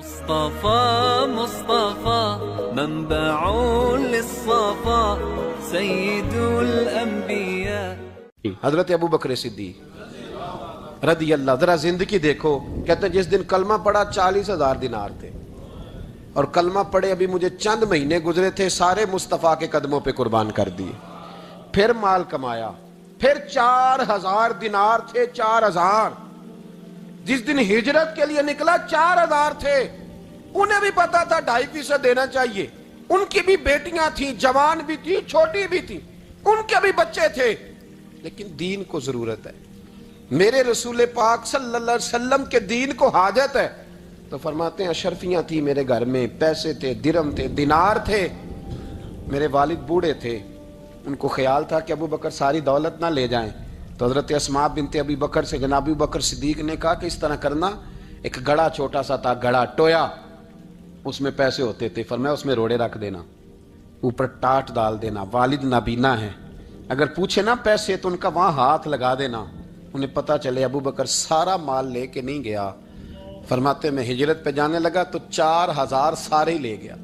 مصطفى مصطفى منبع للصفا سيد الانبیاء. حضرت ابو بکر صدیق رضی اللہ، ذرا زندگی دیکھو. کہتے ہیں جس دن کلمہ پڑھا 40,000 دینار تھے، اور کلمہ پڑھے ابھی مجھے چند مہینے گزرے تھے، سارے مصطفیٰ کے قدموں پہ قربان کر دیے. پھر مال کمایا، پھر 4,000 دینار تھے. 4,000 جس دن ہجرت کے لیے نکلا 4,000 تھے. انہیں بھی پتا تھا 2.5% دینا چاہیے. ان کی بھی بیٹیاں تھیں، جوان بھی تھی، چھوٹی بھی تھی، ان کے بھی بچے تھے، لیکن دین کو ضرورت ہے. میرے رسول پاک صلی اللہ علیہ وسلم کے دین کو حاجت ہے. تو فرماتے ہیں اشرفیاں تھی میرے گھر میں، پیسے تھے، درہم تھے، دینار تھے. میرے والد بوڑھے تھے، ان کو خیال تھا کہ ابو بکر ساری دولت نہ لے جائیں. تو حضرت اسماء بنت ابی بکر سے جناب ابو بکر صدیق نے کہا کہ اس طرح کرنا، ایک گڑا چھوٹا سا تھا، گڑا ٹویا، اس میں پیسے ہوتے تھے. فرمایا اس میں روڑے رکھ دینا، اوپر ٹاٹ ڈال دینا. والد نابینا ہے، اگر پوچھے نا پیسے تو ان کا وہاں ہاتھ لگا دینا، انہیں پتہ چلے ابو بکر سارا مال لے کے نہیں گیا. فرماتے میں ہجرت پہ جانے لگا تو 4,000 سارے ہی لے گیا.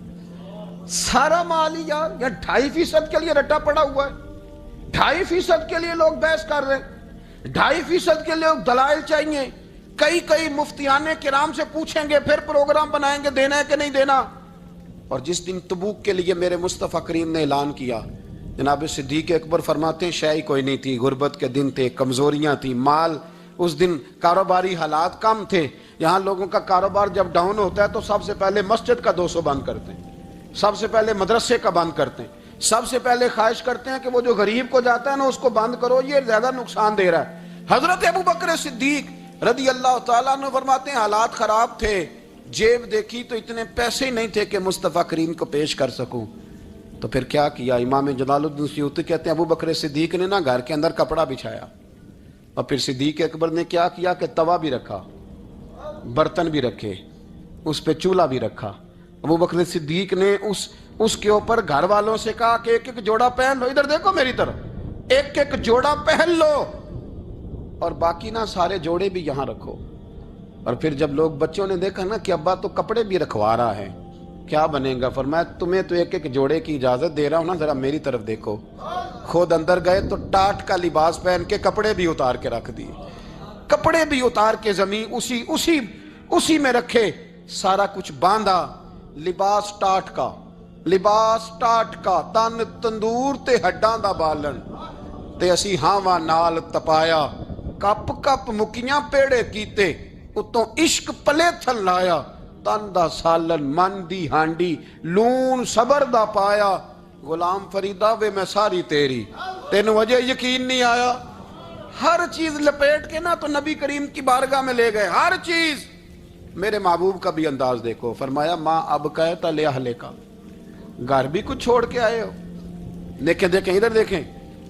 سارا مال ہی یار، یا 2.5% کے لیے رٹا پڑا ہوا ہے. 2.5% کے لیے لوگ بحث کر رہے ہیں، 2.5% کے لیے لوگ دلائل چاہیے. کئی مفتیان کرام سے پوچھیں گے، پھر پروگرام بنائیں گے دینا ہے کہ نہیں دینا. اور جس دن تبوک کے لیے میرے مصطفیٰ کریم نے اعلان کیا، جناب صدیق اکبر فرماتے ہیں شے کوئی نہیں تھی، غربت کے دن تھے، کمزوریاں تھیں، مال اس دن کاروباری حالات کم تھے. یہاں لوگوں کا کاروبار جب ڈاؤن ہوتا ہے تو سب سے پہلے مسجد کا 200 بند کرتے ہیں، سب سے پہلے مدرسے کا بند کرتے ہیں، سب سے پہلے خواہش کرتے ہیں کہ وہ جو غریب کو جاتا ہے نا اس کو بند کرو، یہ زیادہ نقصان دے رہا ہے. حضرت ابو بکر صدیق رضی اللہ تعالیٰ عنہ فرماتے ہیں حالات خراب تھے، جیب دیکھی تو اتنے پیسے ہی نہیں تھے کہ مصطفیٰ کریم کو پیش کر سکوں. تو پھر کیا کیا؟ امام جلال الدین سیوطی کہتے ہیں ابو بکر صدیق نے نا گھر کے اندر کپڑا بچھایا، اور پھر صدیق اکبر نے کیا کیا کہ توا بھی رکھا، برتن بھی رکھے، اس پہ چولہا بھی رکھا. ابو بکر صدیق نے اس کے اوپر گھر والوں سے کہا کہ ایک ایک جوڑا پہن لو، ادھر دیکھو میری طرف، ایک ایک جوڑا پہن لو، اور باقی نا سارے جوڑے بھی یہاں رکھو. اور پھر جب لوگ بچوں نے دیکھا نا کہ ابا تو کپڑے بھی رکھوا رہا ہے، کیا بنے گا؟ فرمایا تمہیں تو ایک ایک جوڑے کی اجازت دے رہا ہوں نا، ذرا میری طرف دیکھو. خود اندر گئے تو ٹاٹ کا لباس پہن کے کپڑے بھی اتار کے رکھ دیے، کپڑے بھی اتار کے زمین اسی میں رکھے، سارا کچھ باندھا. لباس ٹاٹ کا تن تندور تے ہڈاں دا بالن تے اسی ہاواں نال تپایا، کپ کپ مکیاں پیڑے کیتے، اتوں عشق پلے تھل لایا، تن دا سالن من دی ہانڈی لون صبر دا پایا. غلام فریدہ وے میں ساری تیری، تینوں وجہ یقین نہیں آیا. ہر چیز لپیٹ کے نا تو نبی کریم کی بارگاہ میں لے گئے، ہر چیز. میرے محبوب کا بھی انداز دیکھو، فرمایا ماں اب کہتا لے اہلے کا، گھر بھی کچھ چھوڑ کے آئے ہو. دیکھیں ادھر دیکھیں،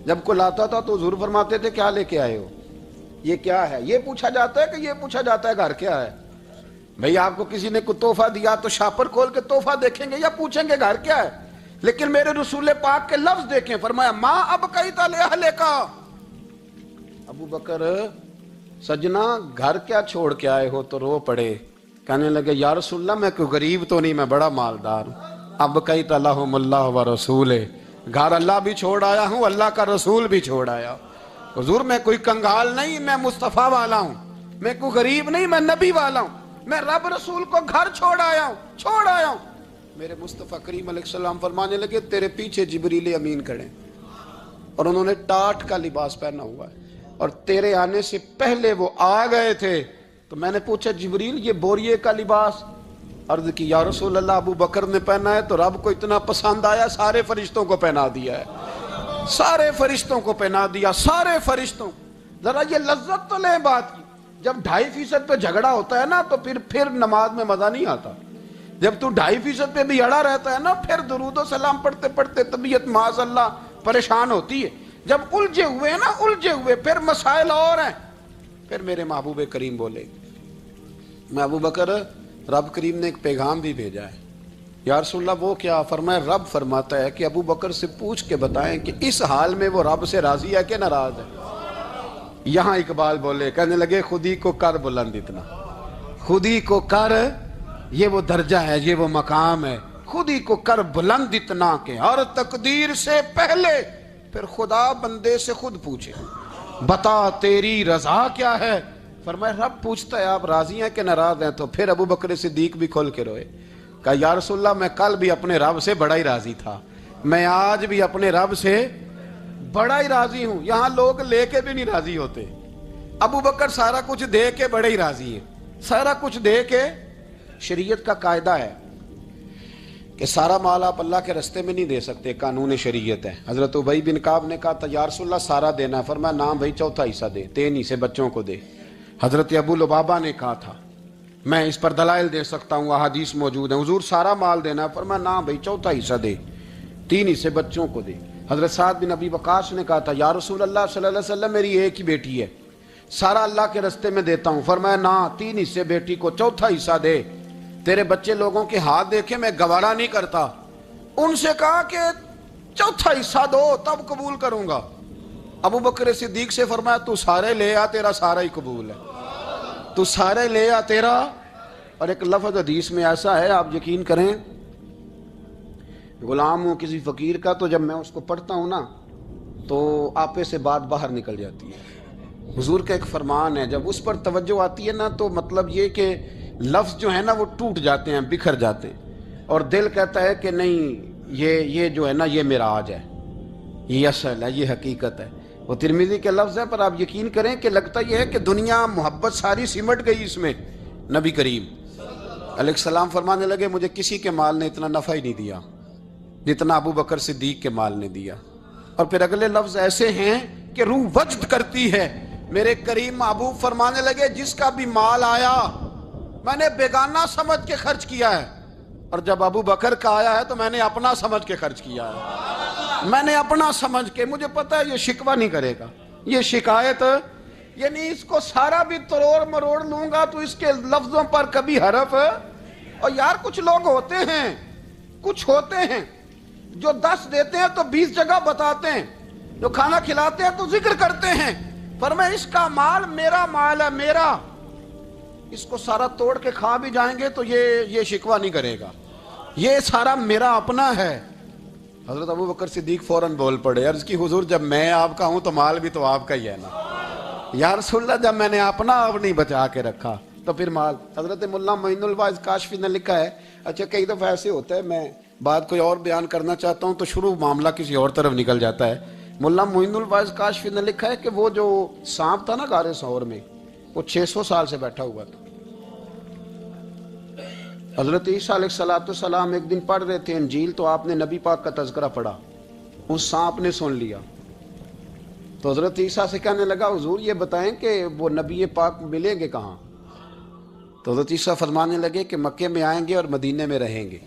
جب کوئی لاتا تھا تو حضور فرماتے تھے کیا لے کے آئے ہو، یہ کیا ہے؟ یہ پوچھا جاتا ہے کہ یہ پوچھا جاتا ہے گھر کیا ہے؟ بھئی آپ کو کسی نے کوئی تحفہ دیا تو شاپر کھول کے تحفہ دیکھیں گے یا پوچھیں گے گھر کیا ہے؟ لیکن میرے رسول پاک کے لفظ دیکھیں، فرمایا ماں اب کہتا لے اہلے کا. ابو بکر سجنا گھر کیا چھوڑ کے آئے ہو؟ تو رو پڑے، کہنے لگے یا رسول اللہ میں کوئی غریب تو نہیں، میں بڑا مالدار ہوں. اب کہتا لہم اللہ و رسول، گھر اللہ بھی چھوڑ آیا ہوں، اللہ کا رسول بھی چھوڑ آیا. حضور میں کوئی کنگال نہیں، میں مصطفیٰ والا ہوں، میں کوئی غریب نہیں، میں نبی والا ہوں، میں رب رسول کو گھر چھوڑ آیا ہوں. میرے مصطفیٰ کریم علیہ السلام فرمانے لگے تیرے پیچھے جبریل امین کھڑے، اور انہوں نے ٹاٹ کا لباس پہنا ہوا ہے، اور تیرے آنے سے پہلے وہ آ گئے تھے. تو میں نے پوچھا جبریل یہ بوریے کا لباس؟ عرض کی یا رسول اللہ ابو بکر نے پہنا ہے تو رب کو اتنا پسند آیا سارے فرشتوں کو پہنا دیا ہے، سارے فرشتوں کو پہنا دیا، سارے فرشتوں. ذرا یہ لذت تو لیں بات کی. جب 2.5% پہ جھگڑا ہوتا ہے نا تو پھر نماز میں مزہ نہیں آتا. جب تو 2.5% پہ بھی اڑا رہتا ہے نا، پھر درود و سلام پڑھتے پڑھتے طبیعت معاذ اللہ پریشان ہوتی ہے. جب الجھے ہوئے پھر مسائل اور ہیں. پھر میرے محبوب کریم بولے میں ابو بکر رب کریم نے ایک پیغام بھی بھیجا ہے. یا رسول اللہ وہ کیا؟ فرمایا رب فرماتا ہے کہ ابو بکر سے پوچھ کے بتائیں کہ اس حال میں وہ رب سے راضی ہے کہ ناراض ہے. یہاں اقبال بولے، کہنے لگے خودی کو کر بلند اتنا، خودی کو کر یہ وہ درجہ ہے، یہ وہ مقام ہے، خود ہی کو کر بلند اتنا کہ ہر تقدیر سے پہلے پھر خدا بندے سے خود پوچھے بتا تیری رضا کیا ہے؟ فرمایا رب پوچھتا ہے آپ راضی ہیں کہ ناراض ہیں؟ تو پھر ابو بکر صدیق بھی کھول کے روئے، کہا یا رسول اللہ میں کل بھی اپنے رب سے بڑا ہی راضی تھا، میں آج بھی اپنے رب سے بڑا ہی راضی ہوں۔ یہاں لوگ لے کے بھی نہیں راضی ہوتے، ابو بکر سارا کچھ دے کے بڑے ہی راضی ہیں، سارا کچھ دے کے۔ شریعت کا قاعدہ ہے کہ سارا مال آپ اللہ کے رستے میں نہیں دے سکتے، قانون شریعت ہے۔ حضرت ابی بن کعب نے کہا تھا یا رسول اللہ سارا دینا ہے، فرمایا نام بھائی چوتھا حصہ دے، 3 حصے بچوں کو دے۔ حضرت ابو لبابہ نے کہا تھا میں اس پر دلائل دے سکتا ہوں، احادیث موجود ہیں، حضور سارا مال دینا ہے، فرمایا نام بھائی چوتھا حصہ دے، 3 حصے بچوں کو دے۔ حضرت سعد بن ابی وقاص نے کہا تھا یا رسول اللہ صلی اللہ علیہ وسلم میری ایک ہی بیٹی ہے، سارا اللہ کے رستے میں دیتا ہوں، فرمایا نہ 3 حصے بیٹی کو، چوتھا حصہ دے، تیرے بچے لوگوں کے ہاتھ دیکھے میں گوارا نہیں کرتا۔ ان سے کہا کہ چوتھا حصہ دو تب قبول کروں گا۔ ابو بکر صدیق سے فرمایا تو سارے لے آ، تیرا سارا ہی قبول ہے، تو سارے لے آ تیرا۔ اور ایک لفظ حدیث میں ایسا ہے آپ یقین کریں، غلام ہوں کسی فقیر کا تو جب میں اس کو پڑھتا ہوں نا تو آپے سے بات باہر نکل جاتی ہے۔ حضور کا ایک فرمان ہے جب اس پر توجہ آتی ہے نا تو مطلب یہ کہ لفظ جو ہے نا وہ ٹوٹ جاتے ہیں، بکھر جاتے ہیں، اور دل کہتا ہے کہ نہیں یہ جو ہے نا یہ معراج ہے، یہ اصل ہے، یہ حقیقت ہے۔ وہ ترمذی کے لفظ ہے پر آپ یقین کریں کہ لگتا یہ ہے کہ دنیا محبت ساری سمٹ گئی اس میں۔ نبی کریم علیہ السلام فرمانے لگے مجھے کسی کے مال نے اتنا نفع ہی نہیں دیا جتنا ابو بکر صدیق کے مال نے دیا۔ اور پھر اگلے لفظ ایسے ہیں کہ روح وجد کرتی ہے۔ میرے کریم محبوب فرمانے لگے جس کا بھی مال آیا میں نے بیگانہ سمجھ کے خرچ کیا ہے، اور جب ابو بکر کا آیا ہے تو میں نے اپنا سمجھ کے خرچ کیا ہے، میں نے اپنا سمجھ کے، مجھے پتا ہے یہ شکوہ نہیں کرے گا، یہ شکایت، یعنی اس کو سارا بھی تروڑ مروڑ لوں گا تو اس کے لفظوں پر کبھی حرف۔ اور یار کچھ لوگ ہوتے ہیں، کچھ ہوتے ہیں جو 10 دیتے ہیں تو 20 جگہ بتاتے ہیں، جو کھانا کھلاتے ہیں تو ذکر کرتے ہیں، فرمایا اس کا مال میرا مال ہے، میرا، اس کو سارا توڑ کے کھا بھی جائیں گے تو یہ شکوہ نہیں کرے گا، یہ سارا میرا اپنا ہے۔ حضرت ابو بکر صدیق فوراً بول پڑے، عرض کی حضور جب میں آپ کا ہوں تو مال بھی تو آپ کا ہی ہے نا۔ یا رسول اللہ جب میں نے اپنا آپ نہیں بچا کے رکھا تو پھر مال۔ حضرت مولانا معین الواعظ کاشفی نے لکھا ہے، اچھا کئی دفعہ ایسے ہوتا ہے میں بات کوئی اور بیان کرنا چاہتا ہوں تو شروع معاملہ کسی اور طرف نکل جاتا ہے۔ مولانا معین الواعظ کاشفی نے لکھا ہے کہ وہ جو سانپ تھا نا غار ثور میں، وہ 600 سال سے بیٹھا ہوا تھا۔ حضرت عیسیٰ علیہ السلام ایک دن پڑھ رہے تھے انجیل تو آپ نے نبی پاک کا تذکرہ پڑھا، اس سانپ نے سن لیا تو حضرت عیسیٰ سے کہنے لگا حضور یہ بتائیں کہ وہ نبی پاک ملیں گے کہاں؟ تو حضرت عیسیٰ فرمانے لگے کہ مکے میں آئیں گے اور مدینے میں رہیں گے۔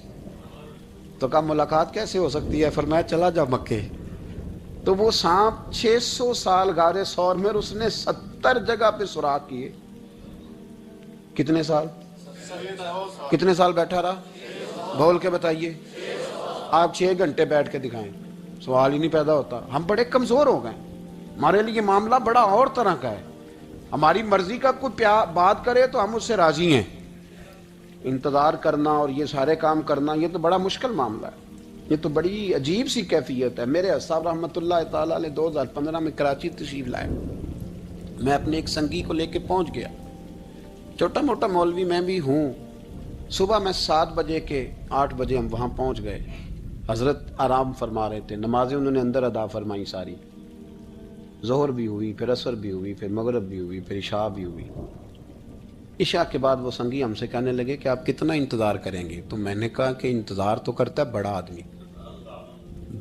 تو کہا ملاقات کیسے ہو سکتی ہے؟ فرمایا چلا جا مکے۔ تو وہ سانپ 600 سال غار ثور میں، اور اس نے 70 جگہ پہ سوراخ کیے۔ کتنے سال؟ کتنے سال بیٹھا رہا؟ بول کے بتائیے۔ آپ 6 گھنٹے بیٹھ کے دکھائیں، سوال ہی نہیں پیدا ہوتا۔ ہم بڑے کمزور ہو گئے، ہمارے لیے معاملہ بڑا اور طرح کا ہے، ہماری مرضی کا کوئی بات کرے تو ہم اس سے راضی ہیں، انتظار کرنا اور یہ سارے کام کرنا یہ تو بڑا مشکل معاملہ ہے، یہ تو بڑی عجیب سی کیفیت ہے۔ میرے صاحب رحمۃ اللہ تعالیٰ علیہ 2015 میں کراچی تشریف لائے، میں اپنے ایک سنگی کو لے کے پہنچ گیا، چھوٹا موٹا مولوی میں بھی ہوں۔ صبح میں 7 بجے کے 8 بجے ہم وہاں پہنچ گئے، حضرت آرام فرما رہے تھے، نمازیں انہوں نے اندر ادا فرمائی ساری، ظہر بھی ہوئی، پھر عصر بھی ہوئی، پھر مغرب بھی ہوئی، پھر عشاء بھی ہوئی۔ عشاء کے بعد وہ سنگی ہم سے کہنے لگے کہ آپ کتنا انتظار کریں گے؟ تو میں نے کہا کہ انتظار تو کرتا ہے بڑا آدمی،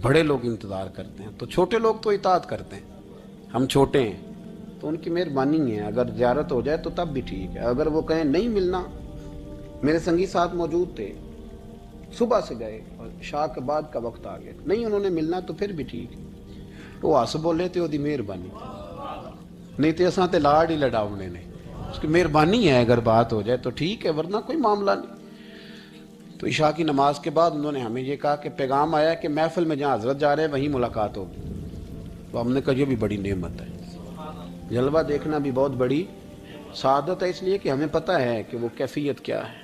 بڑے لوگ انتظار کرتے ہیں، تو چھوٹے لوگ تو اطاعت کرتے ہیں، ہم چھوٹے ہیں تو ان کی مہربانی ہے، اگر زیارت ہو جائے تو تب بھی ٹھیک ہے، اگر وہ کہیں نہیں ملنا۔ میرے سنگی ساتھ موجود تھے، صبح سے گئے اور عشاء کے بعد کا وقت آ گیا، نہیں انہوں نے ملنا تو پھر بھی ٹھیک ہے، وہ ہس بولے تھے، وہ دی مہربانی نہیں تو اساں تے لاڑ ہی لڑاؤنے نے، اس کی مہربانی ہے، اگر بات ہو جائے تو ٹھیک ہے ورنہ کوئی معاملہ نہیں۔ تو عشاء کی نماز کے بعد انہوں نے ہمیں یہ کہا کہ پیغام آیا کہ محفل میں جہاں حضرت جا رہے ہیں وہیں ملاقات ہوگی۔ تو ہم نے کہا یہ بھی بڑی نعمت ہے، جلوہ دیکھنا بھی بہت بڑی سعادت ہے، اس لیے کہ ہمیں پتہ ہے کہ وہ کیفیت کیا ہے۔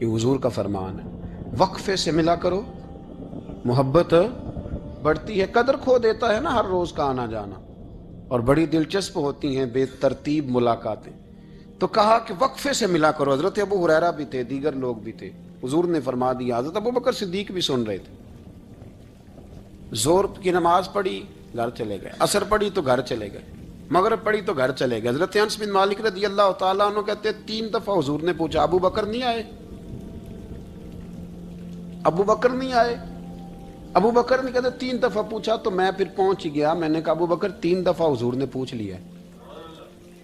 یہ حضور کا فرمان ہے. وقفے سے ملا کرو، محبت بڑھتی ہے. قدر کھو دیتا ہے نا ہر روز کا آنا جانا، اور بڑی دلچسپ ہوتی ہیں بے ترتیب ملاقاتیں. تو کہا کہ وقفے سے ملا کرو. حضرت ابو ہریرہ بھی تھے، دیگر لوگ بھی تھے. حضور نے فرما دیا. حضرت ابو بکر صدیق بھی سن رہے تھے. زور کی نماز پڑھی، گھر چلے گئے. عصر پڑھی تو گھر چلے گئے. مغرب پڑھی تو گھر چلے گئے. حضرت انس بن مالک رضی اللہ تعالیٰ عنہ کہتے ہیں 3 دفعہ حضور نے پوچھا ابو بکر نہیں آئے؟ ابو بکر نہیں آئے؟ ابو بکر نے کہتے 3 دفعہ پوچھا تو میں پھر پہنچ گیا. میں نے کہا ابو بکر 3 دفعہ حضور نے پوچھ لیا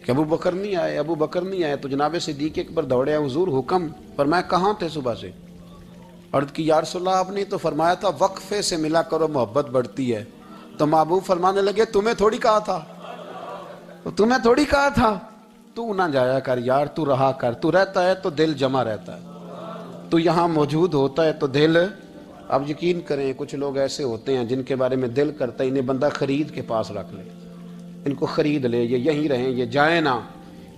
کہ ابو بکر نہیں آئے، ابو بکر نہیں آئے. تو جناب صدیق اکبر دوڑے ہیں، حضور حکم. فرمایا کہاں تھے صبح سے؟ عرض کی یا رسول اللہ آپ نے تو فرمایا تھا وقفے سے ملا کرو محبت بڑھتی ہے. تو محبوب فرمانے لگے تمہیں تھوڑی کہا تھا، تمہیں تھوڑی کہا تھا. تو نہ جایا کر یار، تو رہا کر. تو رہتا ہے تو دل جمع رہتا ہے، تو یہاں موجود ہوتا ہے تو دل. اب یقین کریں کچھ لوگ ایسے ہوتے ہیں جن کے بارے میں دل کرتا ہے انہیں بندہ خرید کے پاس رکھ لے، ان کو خرید لے، یہ یہیں رہیں، یہ جائیں نہ.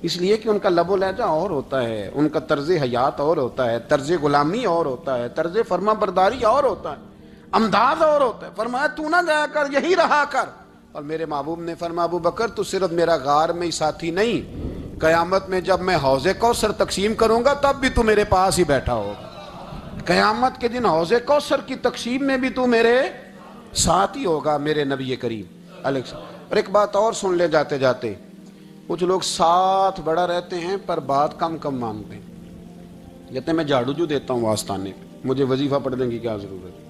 اس لیے کہ ان کا لب و لہجہ اور ہوتا ہے، ان کا طرز حیات اور ہوتا ہے، طرز غلامی اور ہوتا ہے، طرز فرما برداری اور ہوتا ہے، انداز اور ہوتا ہے. فرمایا تو نہ جایا کر، یہی رہا کر. اور میرے محبوب نے فرمایا ابو بکر تو صرف میرا غار میں ہی ساتھی نہیں، قیامت میں جب میں حوض کوثر تقسیم کروں گا تب بھی تو میرے پاس ہی بیٹھا ہوگا. قیامت کے دن حوض کوثر کی تقسیم میں بھی تو میرے ساتھ ہی ہوگا میرے نبی کریم علیہ السلام. اور ایک بات اور سن لے جاتے جاتے، کچھ لوگ ساتھ بڑا رہتے ہیں پر بات کم کم مانتے ہیں. کہتے ہیں میں جھاڑو جو دیتا ہوں آستانے پہ، مجھے وظیفہ پڑھنے کی کیا ضرورت ہے؟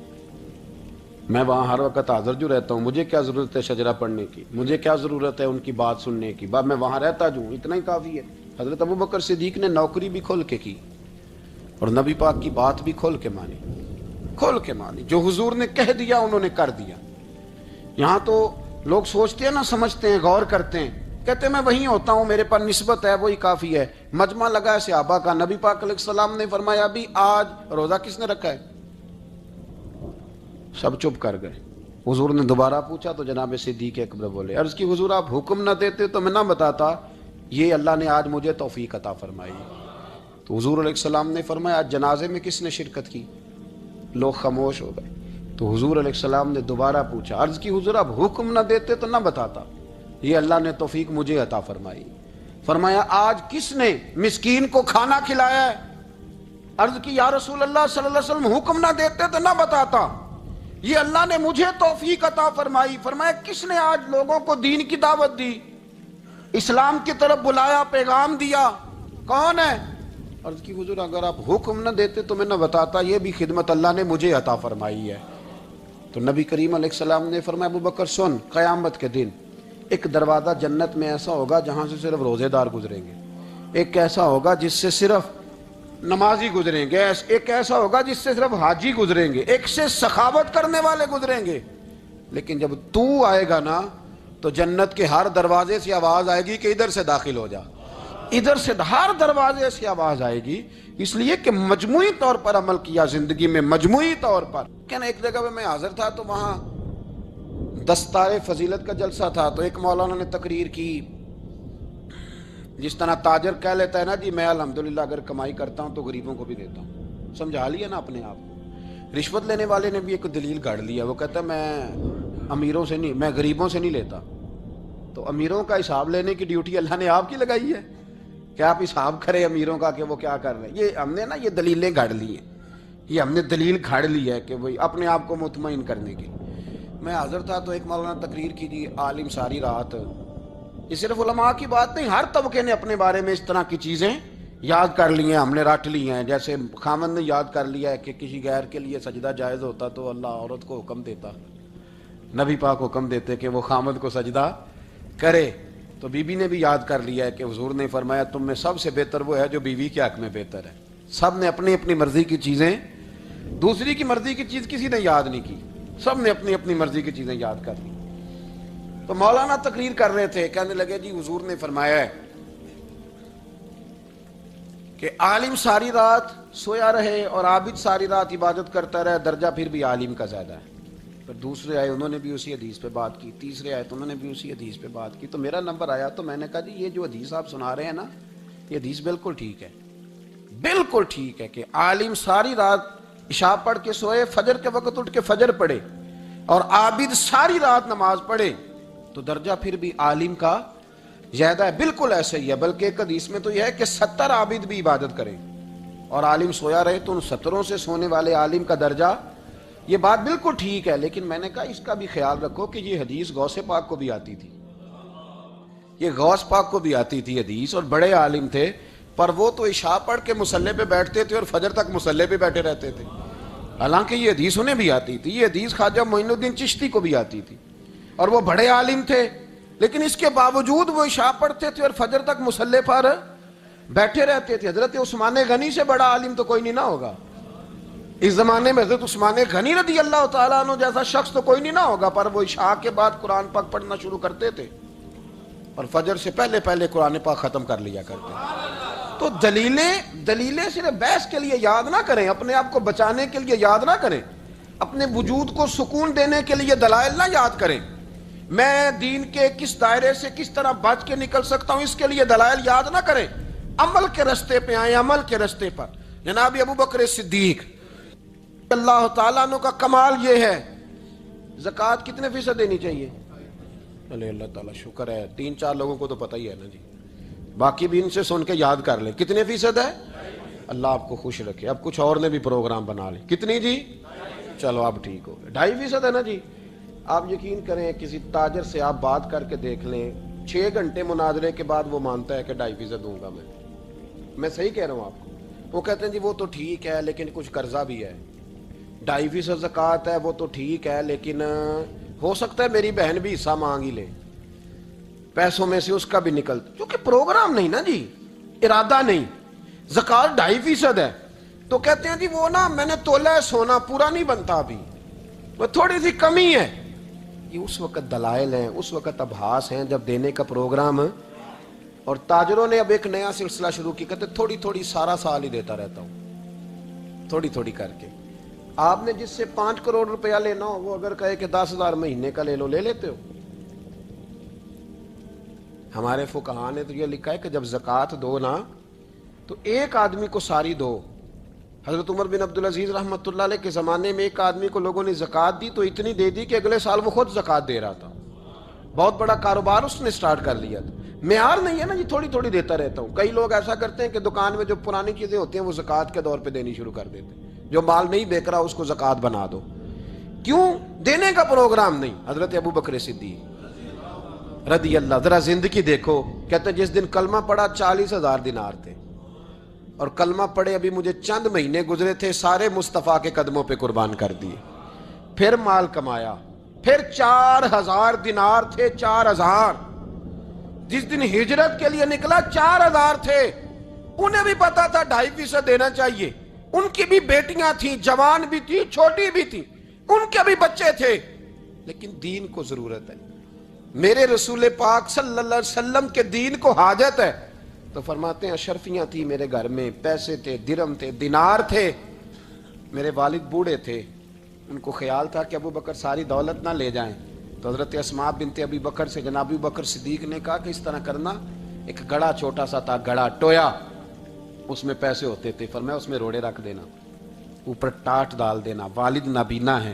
میں وہاں ہر وقت حاضر جو رہتا ہوں، مجھے کیا ضرورت ہے شجرہ پڑھنے کی؟ مجھے کیا ضرورت ہے ان کی بات سننے کی؟ میں وہاں رہتا جو ہوں، اتنا ہی کافی ہے. حضرت ابو بکر صدیق نے نوکری بھی کھول کے کی اور نبی پاک کی بات بھی کھول کے مانی، کھول کے مانی. جو حضور نے کہہ دیا انہوں نے کر دیا. یہاں تو لوگ سوچتے ہیں نہ سمجھتے ہیں، غور کرتے ہیں، کہتے ہیں میں وہیں ہوتا ہوں، میرے پاس نسبت ہے، وہی کافی ہے. مجمع لگا ہے صحابہ کا، نبی پاک علیہ السلام نے فرمایا ابھی آج روزہ کس نے رکھا ہے؟ سب چپ کر گئے. حضور نے دوبارہ پوچھا تو جناب صدیق اکبر بولے عرض کی حضور آپ حکم نہ دیتے تو میں نہ بتاتا، یہ اللہ نے آج مجھے توفیق عطا فرمائی. تو حضور علیہ السلام نے فرمایا آج جنازے میں کس نے شرکت کی؟ لوگ خاموش ہو گئے. تو حضور علیہ السلام نے دوبارہ پوچھا عرض کی حضور آپ حکم نہ دیتے تو نہ بتاتا، یہ اللہ نے توفیق مجھے عطا فرمائی. فرمایا آج کس نے مسکین کو کھانا کھلایا ہے؟ عرض کی یا رسول اللہ صلی اللہ علیہ وسلم حکم نہ دیتے تو نہ بتاتا، یہ اللہ نے مجھے توفیق عطا فرمائی. فرمایا کس نے آج لوگوں کو دین کی دعوت دی، اسلام کی طرف بلایا، پیغام دیا؟ کون ہے؟ عرض کی حضور اگر آپ حکم نہ دیتے تو میں نہ بتاتا، یہ بھی خدمت اللہ نے مجھے عطا فرمائی ہے. تو نبی کریم علیہ السلام نے فرمایا ابو بکر سن، قیامت کے دن ایک دروازہ جنت میں ایسا ہوگا جہاں سے صرف روزے دار گزریں گے، ایک ایسا ہوگا جس سے صرف نمازی گزریں گے، ایک ایسا ہوگا جس سے صرف حاجی گزریں گے، ایک سے سخاوت کرنے والے گزریں گے. لیکن جب تو آئے گا نا تو جنت کے ہر دروازے سے آواز آئے گی کہ ادھر سے داخل ہو جا، ادھر سے ہر دروازے سے آواز آئے گی. اس لیے کہ مجموعی طور پر عمل کیا زندگی میں، مجموعی طور پر. کہ ایک جگہ پہ میں حاضر تھا تو وہاں دستار فضیلت کا جلسہ تھا، تو ایک مولانا نے تقریر کی. جس طرح تاجر کہہ لیتا ہے نا جی میں الحمدللہ اگر کمائی کرتا ہوں تو غریبوں کو بھی دیتا ہوں، سمجھا لیا نا اپنے آپ کو. رشوت لینے والے نے بھی ایک دلیل گاڑ لیا، وہ کہتا ہے میں امیروں سے نہیں، میں غریبوں سے نہیں لیتا. تو امیروں کا حساب لینے کی ڈیوٹی اللہ نے آپ کی لگائی ہے کہ آپ حساب کریں امیروں کا کہ وہ کیا کر رہے ہیں. یہ ہم نے نا یہ دلیلیں گاڑ لی ہیں، یہ ہم نے دلیل گھاڑ لی ہے کہ وہی اپنے آپ کو مطمئن کرنے کی. میں حاضر تھا تو ایک مولانا تقریر کی جی عالم ساری رات. یہ صرف علماء کی بات نہیں، ہر طبقے نے اپنے بارے میں اس طرح کی چیزیں یاد کر لی ہیں، ہم نے رٹ لی ہیں. جیسے خامد نے یاد کر لیا ہے کہ کسی غیر کے لیے سجدہ جائز ہوتا تو اللہ عورت کو حکم دیتا، نبی پاک حکم دیتے کہ وہ خامد کو سجدہ کرے. تو بی بی نے بھی یاد کر لیا ہے کہ حضور نے فرمایا تم میں سب سے بہتر وہ ہے جو بیوی کے حق میں بہتر ہے. سب نے اپنی اپنی مرضی کی چیزیں، دوسری کی مرضی کی چیز کسی نے یاد نہیں کی، سب نے اپنی اپنی مرضی کی چیزیں یاد کر لی. تو مولانا تقریر کر رہے تھے، کہنے لگے جی حضور نے فرمایا ہے کہ عالم ساری رات سویا رہے اور عابد ساری رات عبادت کرتا رہے، درجہ پھر بھی عالم کا زیادہ ہے. پھر دوسرے آئے انہوں نے بھی اسی حدیث پہ بات کی، تیسرے آئے تو انہوں نے بھی اسی حدیث پہ بات کی. تو میرا نمبر آیا تو میں نے کہا جی یہ جو حدیث آپ سنا رہے ہیں نا یہ حدیث بالکل ٹھیک ہے، بالکل ٹھیک ہے کہ عالم ساری رات عشاء پڑھ کے سوئے، فجر کے وقت اٹھ کے فجر پڑھے، اور عابد ساری رات نماز پڑھے، تو درجہ پھر بھی عالم کا زیادہ ہے۔ بالکل ایسے ہی ہے، بلکہ ایک حدیث میں تو یہ ہے کہ 70 عابد بھی عبادت کریں اور عالم سویا رہے، تو ان 70 سے سونے والے عالم کا درجہ، یہ بات بالکل ٹھیک ہے، لیکن میں نے کہا اس کا بھی خیال رکھو کہ یہ حدیث غوث پاک کو بھی آتی تھی، یہ غوث پاک کو بھی آتی تھی حدیث، اور بڑے عالم تھے، پر وہ تو عشاء پڑھ کے مصلی پہ بیٹھتے تھے اور فجر تک مصلی پہ بیٹھے رہتے تھے، حالانکہ یہ حدیث انہیں بھی آتی تھی، یہ حدیث خواجہ معین الدین چشتی کو بھی آتی تھی، اور وہ بڑے عالم تھے، لیکن اس کے باوجود وہ عشاء پڑھتے تھے اور فجر تک مصلی پر بیٹھے رہتے تھے۔ حضرت عثمان غنی سے بڑا عالم تو کوئی نہیں نہ ہوگا اس زمانے میں، حضرت عثمان غنی رضی اللہ تعالیٰ عنہ جیسا شخص تو کوئی نہیں نہ ہوگا، پر وہ عشاء کے بعد قرآن پاک پڑھنا شروع کرتے تھے اور فجر سے پہلے پہلے قرآن پاک ختم کر لیا کرتے۔ تو دلیلیں صرف بحث کے لیے یاد نہ کریں، اپنے آپ کو بچانے کے لیے یاد نہ کریں، اپنے وجود کو سکون دینے کے لیے دلائل نہ یاد کریں، میں دین کے کس دائرے سے کس طرح بچ کے نکل سکتا ہوں اس کے لیے دلائل یاد نہ کریں، عمل کے رستے پہ آئیں، عمل کے رستے پر۔ جناب ابو بکر صدیق اللہ تعالیٰ عنہ کا کمال یہ ہے، زکوٰۃ کتنے فیصد دینی چاہیے؟ اللہ تعالیٰ شکر ہے، 3-4 لوگوں کو تو پتہ ہی ہے نا جی، باقی بھی ان سے سن کے یاد کر لیں، کتنے فیصد ہے؟ اللہ آپ کو خوش رکھے۔ اب کچھ اور نے بھی پروگرام بنا لے، کتنی جی؟ چلو اب ٹھیک ہو گئے، 2.5% ہے نا جی۔ آپ یقین کریں کسی تاجر سے آپ بات کر کے دیکھ لیں، 6 گھنٹے مناظرے کے بعد وہ مانتا ہے کہ 2.5% دوں گا میں صحیح کہہ رہا ہوں آپ کو۔ وہ کہتے ہیں جی وہ تو ٹھیک ہے لیکن کچھ قرضہ بھی ہے، 2.5% زکوٰۃ ہے وہ تو ٹھیک ہے لیکن ہو سکتا ہے میری بہن بھی حصہ مانگ ہی لے، پیسوں میں سے اس کا بھی نکلتا، کیونکہ پروگرام نہیں نا جی، ارادہ نہیں، زکوٰۃ 2.5% ہے تو کہتے ہیں جی وہ نا میں نے تولا ہے سونا پورا نہیں بنتا ابھی، وہ تھوڑی سی کمی ہے۔ یہ اس وقت دلائل ہیں، اس وقت ابحاث ہیں جب دینے کا پروگرام، اور تاجروں نے اب ایک نیا سلسلہ شروع کی، کہتے تھوڑی تھوڑی سارا سال ہی دیتا رہتا ہوں، تھوڑی تھوڑی کر کے۔ آپ نے جس سے 5 کروڑ روپیہ لینا ہو وہ اگر کہے کہ 10,000 مہینے کا لے لو، لے لیتے ہو؟ ہمارے فقہاء نے تو یہ لکھا ہے کہ جب زکوٰۃ دو نا تو ایک آدمی کو ساری دو۔ حضرت عمر بن عبدالعزیز رحمۃ اللہ علیہ کے زمانے میں ایک آدمی کو لوگوں نے زکوٰۃ دی تو اتنی دے دی کہ اگلے سال وہ خود زکوٰۃ دے رہا تھا، بہت بڑا کاروبار اس نے سٹارٹ کر لیا تھا۔ معیار نہیں ہے نا جی تھوڑی تھوڑی دیتا رہتا ہوں، کئی لوگ ایسا کرتے ہیں کہ دکان میں جو پرانی چیزیں ہوتی ہیں وہ زکوٰۃ کے دور پہ دینی شروع کر دیتے ہیں، جو مال نہیں بیک رہا اس کو زکوٰۃ بنا دو، کیوں؟ دینے کا پروگرام نہیں۔ حضرت ابو بکر صدیق رضی اللہ، ذرا زندگی دیکھو، کہتے ہیں جس دن کلمہ پڑھا 40,000 دینار تھے، اور کلمہ پڑھے ابھی مجھے چند مہینے گزرے تھے، سارے مصطفیٰ کے قدموں پہ قربان کر دیے، پھر مال کمایا، پھر 4,000 دینار تھے، 4,000، جس دن ہجرت کے لیے نکلا 4,000 تھے، انہیں بھی پتا تھا 2.5% دینا چاہیے، ان کی بھی بیٹیاں تھیں، جوان بھی تھی، چھوٹی بھی تھی، ان کے بھی بچے تھے، لیکن دین کو ضرورت ہے، میرے رسول پاک صلی اللہ علیہ وسلم کے دین کو حاجت ہے، تو فرماتے ہیں اشرفیاں تھی میرے گھر میں، پیسے تھے، درہم تھے، دینار تھے، میرے والد بوڑھے تھے، ان کو خیال تھا کہ ابو بکر ساری دولت نہ لے جائیں، تو حضرت اسماء بنت ابی بکر سے جناب ابو بکر صدیق نے کہا کہ اس طرح کرنا، ایک گڑا چھوٹا سا تھا، گڑا ٹویا، اس میں پیسے ہوتے تھے، فرمایا اس میں روڑے رکھ دینا، اوپر ٹاٹ ڈال دینا، والد نابینا ہے،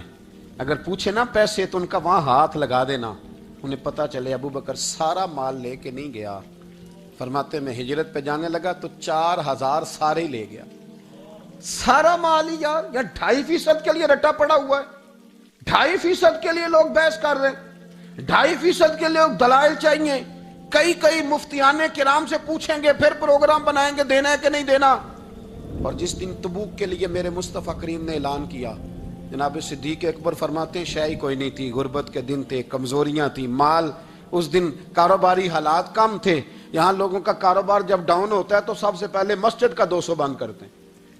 اگر پوچھے نا پیسے تو ان کا وہاں ہاتھ لگا دینا، انہیں پتا چلے ابو بکر سارا مال لے کے نہیں گیا۔ فرماتے میں ہجرت پہ جانے لگا تو 4,000 سارے ہی لے گیا، سارا مال ہی یار، یا 2.5% کے لیے رٹا پڑا ہوا ہے، 2.5% کے لیے لوگ بحث کر رہے ہیں، 2.5% کے لیے دلائل چاہیے، کئی مفتیان کرام سے پوچھیں گے، پھر پروگرام بنائیں گے دینا ہے کہ نہیں دینا۔ اور جس دن تبوک کے لیے میرے مصطفیٰ کریم نے اعلان کیا، جناب صدیق اکبر فرماتے ہیں شے ہی کوئی نہیں تھی، غربت کے دن تھے، کمزوریاں تھیں، مال اس دن، کاروباری حالات کم تھے، یہاں لوگوں کا کاروبار جب ڈاؤن ہوتا ہے تو سب سے پہلے مسجد کا 200 بند کرتے ہیں،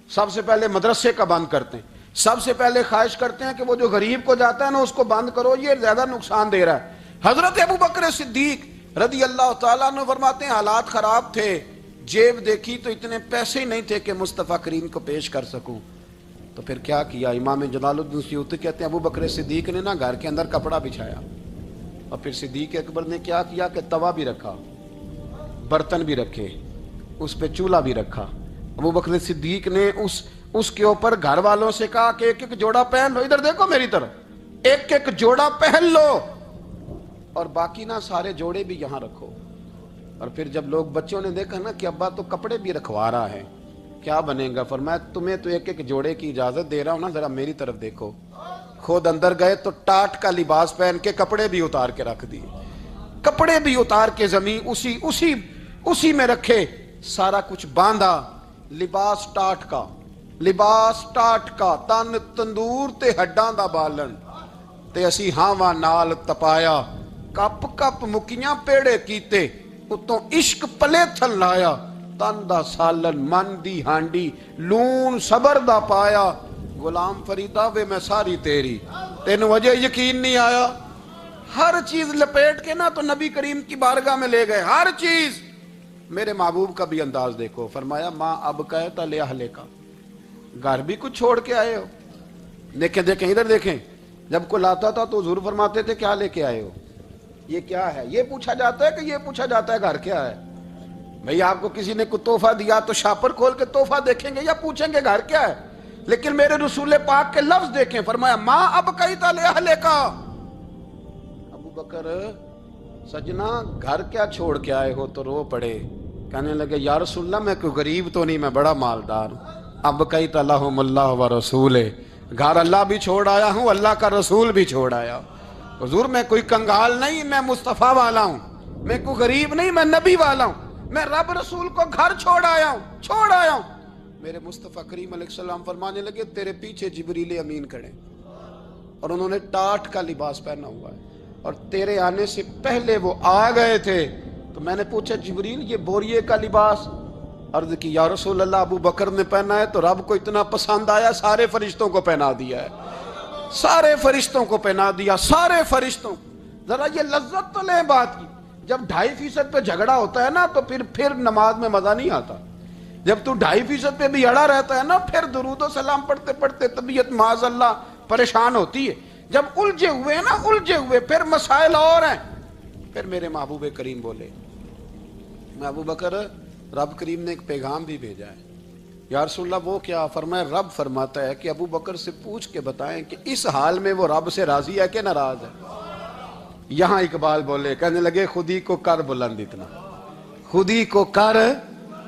سب سے پہلے مدرسے کا بند کرتے ہیں، سب سے پہلے خواہش کرتے ہیں کہ وہ جو غریب کو جاتا ہے نا اس کو بند کرو، یہ زیادہ نقصان دے رہا ہے۔ حضرت ابو بکر صدیق رضی اللہ تعالیٰ عنہ فرماتے ہیں حالات خراب تھے، جیب دیکھی تو اتنے پیسے ہی نہیں تھے کہ مصطفیٰ کریم کو پیش کر سکوں، تو پھر کیا کیا؟ امام جلال الدین سیوطی کہتے ہیں ابو بکر صدیق نے نا گھر کے اندر کپڑا بچھایا، اور پھر صدیق اکبر نے کیا کیا کہ توا بھی رکھا، برتن بھی رکھے، اس پہ چولہا بھی رکھا، ابو بکر صدیق نے اس کے اوپر گھر والوں سے کہا کہ ایک ایک جوڑا پہن لو، ادھر دیکھو میری طرف، ایک ایک جوڑا پہن لو اور باقی نہ سارے جوڑے بھی یہاں رکھو۔ اور پھر جب لوگ بچوں نے دیکھا نا کہ ابا تو کپڑے بھی رکھوا رہا ہے، کیا بنے گا، فرمایا تمہیں تو ایک ایک جوڑے کی اجازت دے رہا ہوں نا، ذرا میری طرف دیکھو۔ خود اندر گئے تو ٹاٹ کا لباس پہن کے کپڑے بھی اتار کے رکھ دیے، کپڑے بھی اتار کے زمین اسی میں رکھے، سارا کچھ باندھا، لباس ٹاٹ کا، تن تندور تے ہڈاں دا بالن تے اسی ہاواں نال تپایا، کپ کپ مکیاں پیڑے کیتے، اتوں عشق پلے تھل لایا، تن دا سالن من دی ہانڈی لون صبر دا پایا، غلام فریدہ وے میں ساری تیری، تینوں وجہ یقین نہیں آیا۔ ہر چیز لپیٹ کے نا تو نبی کریم کی بارگاہ میں لے گئے، ہر چیز۔ میرے محبوب کا بھی انداز دیکھو، فرمایا ماں اب کہتا لے اہلے کا، گھر بھی کچھ چھوڑ کے آئے ہو۔ دیکھیں ادھر دیکھیں، جب کوئی آتا تھا تو حضور فرماتے تھے کیا لے کے آئے ہو، یہ کیا ہے، یہ پوچھا جاتا ہے کہ یہ پوچھا جاتا ہے گھر کیا ہے؟ بھئی آپ کو کسی نے کوئی تحفہ دیا تو شاپر کھول کے تحفہ دیکھیں گے یا پوچھیں گے گھر کیا ہے؟ لیکن میرے رسول پاک کے لفظ دیکھیں، فرمایا ماں اب کہتا لے اہلے کا۔ ابو بکر سجنا گھر کیا چھوڑ کے آئے ہو؟ تو رو پڑے، کہنے لگے یا رسول اللہ میں کوئی غریب تو نہیں، میں بڑا مالدار ہوں۔ اب کہتا لہم اللہ و رسول، گھر اللہ بھی چھوڑ آیا ہوں، اللہ کا رسول بھی چھوڑ آیا۔ حضور میں کوئی کنگال نہیں، میں مصطفیٰ والا ہوں، میں کوئی غریب نہیں، میں نبی والا ہوں، میں رب رسول کو گھر چھوڑ آیا ہوں۔ میرے مصطفیٰ کریم علیہ السلام فرمانے لگے تیرے پیچھے جبریل امین کھڑے اور انہوں نے ٹاٹ کا لباس پہنا ہوا ہے، اور تیرے آنے سے پہلے وہ آ گئے تھے۔ تو میں نے پوچھا جبریل یہ بوریے کا لباس؟ عرض کی یا رسول اللہ ابو بکر نے پہنا ہے تو رب کو اتنا پسند آیا سارے فرشتوں کو پہنا دیا ہے، سارے فرشتوں کو پہنا دیا، سارے فرشتوں۔ ذرا یہ لذت تو لیں بات کی، جب 2.5% پہ جھگڑا ہوتا ہے نا تو پھر نماز میں مزہ نہیں آتا۔ جب تو 2.5% پہ بھی اڑا رہتا ہے نا، پھر درود و سلام پڑھتے پڑھتے طبیعت معاذ اللہ پریشان ہوتی ہے۔ جب الجھے ہوئے پھر مسائل اور ہیں۔ پھر میرے محبوب کریم بولے، میں ابو بکر رب کریم نے ایک پیغام بھی بھیجا ہے۔ یا رسول اللہ وہ کیا؟ فرمایا رب فرماتا ہے کہ ابو بکر سے پوچھ کے بتائیں کہ اس حال میں وہ رب سے راضی ہے کہ ناراض ہے۔ یہاں اقبال بولے، کہنے لگے خودی کو کر بلند اتنا، خودی کو کر،